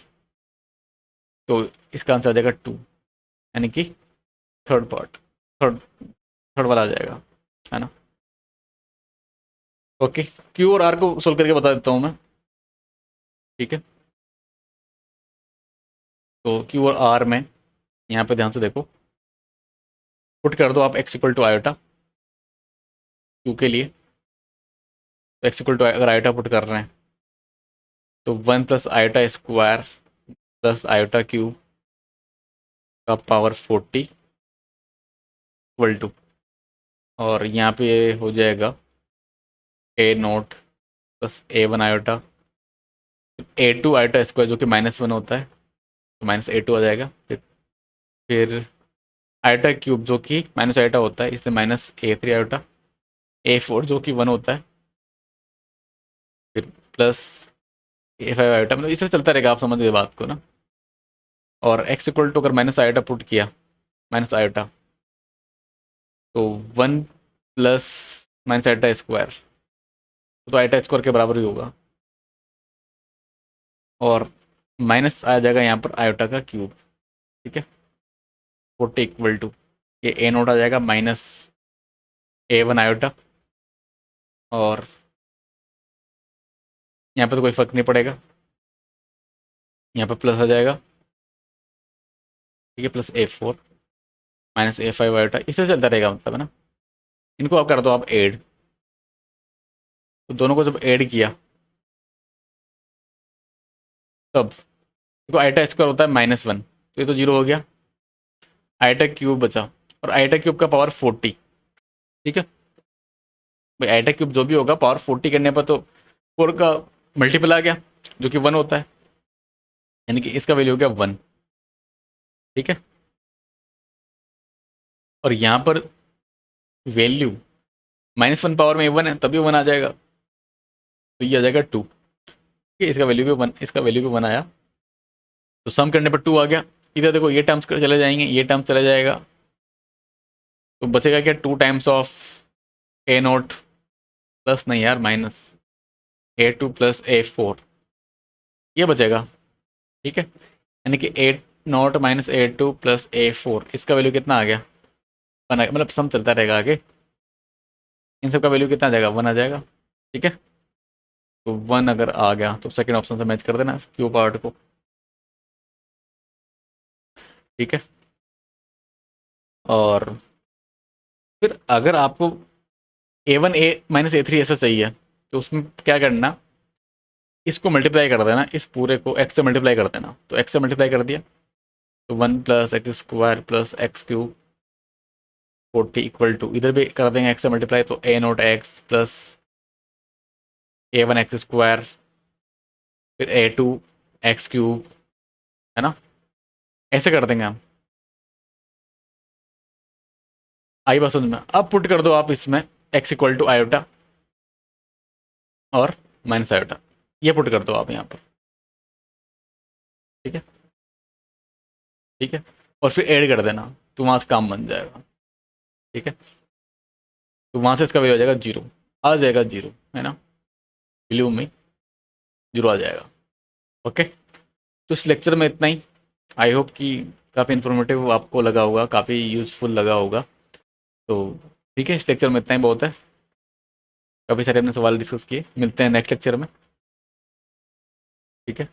तो इसका आंसर आ जाएगा 2, यानी कि थर्ड पार्ट, थर्ड थर्ड वाला आ जाएगा, है ना? ओके, क्यू और आर को सोल्व करके बता देता हूँ मैं। ठीक है, तो क्यू और आर में यहाँ पे ध्यान से देखो, पुट कर दो आप x equal to iota cube के लिए, तो एक्स इक्वल टू अगर आयोटा पुट कर रहे हैं तो 1 + iota square plus iota cube का पावर 40 इक्वल टू, और यहाँ पे हो जाएगा A0 + A1 iota, A2 iota square जो कि -1 होता है, तो -A2 आ जाएगा। फिर आयोटा क्यूब जो कि माइनस आयोटा होता है, इसलिए -A3 आयोटा, A4 जो कि 1 होता है, फिर प्लस A5 आयोटा, मतलब इससे चलता रहेगा, आप समझ गए बात को ना। और एक्स इक्वल टू अगर माइनस आयोटा पुट किया, माइनस आयोटा, तो 1 प्लस माइनस आयोटा स्क्वायर, तो आयोटा स्क्वायर के बराबर ही होगा, और माइनस आ जाएगा यहाँ पर आयोटा का क्यूब। ठीक है, 40 इक्वल टू, ये A0 आ जाएगा -A1 आयोटा, और यहाँ पे तो कोई फर्क नहीं पड़ेगा, यहाँ पे प्लस आ जाएगा। ठीक है, +A4 -A5 आयोटा, इससे चलता रहेगा मतलब, है ना? इनको आप कर दो आप ऐड, तो दोनों को जब ऐड किया तब देखो आईटा स्क्वायर होता है -1, तो ये तो 0 हो गया। आईटा क्यूब बचा, और आईटा क्यूब का पावर 40। ठीक है भाई, आईटा क्यूब जो भी होगा पावर 40 करने पर तो 4 का मल्टीपल आ गया, जो कि 1 होता है, यानी कि इसका वैल्यू हो गया 1। ठीक है, और यहाँ पर वैल्यू -1 पावर में 1 है, तभी 1 आ जाएगा, तो ये आ जाएगा 2। ठीक है, इसका वैल्यू भी 1, इसका वैल्यू भी 1 आया, तो सम करने पर 2 आ गया। इधर देखो ये टर्म्स चले जाएंगे, ये टर्म्स चला जाएगा, तो बचेगा क्या, 2 times of A note, plus नहीं यार माइनस A2 प्लस A4, ये बचेगा। ठीक है, यानी कि ए not minus A2 plus A4, इसका वैल्यू कितना आ गया, 1 आ गया, मतलब सम चलता रहेगा आगे, इन सब का वैल्यू कितना आ जाएगा, 1 आ जाएगा। ठीक है, तो 1 अगर आ गया तो सेकंड ऑप्शन से मैच कर देना क्यू पार्ट को। ठीक है, और फिर अगर आपको A1 A माइनस A3 ऐसा चाहिए, तो उसमें क्या करना, इसको मल्टीप्लाई कर देना, इस पूरे को x से मल्टीप्लाई कर देना, तो x से मल्टीप्लाई कर दिया तो 1 plus x square plus x cube 40 equal to, इधर भी कर देंगे x से मल्टीप्लाई, तो A naught x plus A1 x square, फिर A2 एक्स क्यूब, है ना, ऐसे कर देंगे हम। आई बात समझ में, अब पुट कर दो आप इसमें x इक्वल टू आयोटा और माइनस आयोटा, ये पुट कर दो आप यहाँ पर। ठीक है, ठीक है, और फिर ऐड कर देना, तो वहाँ से काम बन जाएगा। ठीक है, तो वहाँ से इसका वैल्यू आ जाएगा 0, आ जाएगा 0, है ना, वैल्यू में 0 आ जाएगा। ओके, तो इस लेक्चर में इतना ही। आई होप कि काफ़ी इन्फॉर्मेटिव आपको लगा होगा, काफ़ी यूज़फुल लगा होगा। तो ठीक है, इस लेक्चर में इतना ही बहुत है, काफ़ी सारे अपने सवाल डिस्कस किए, मिलते हैं नेक्स्ट लेक्चर में। ठीक है।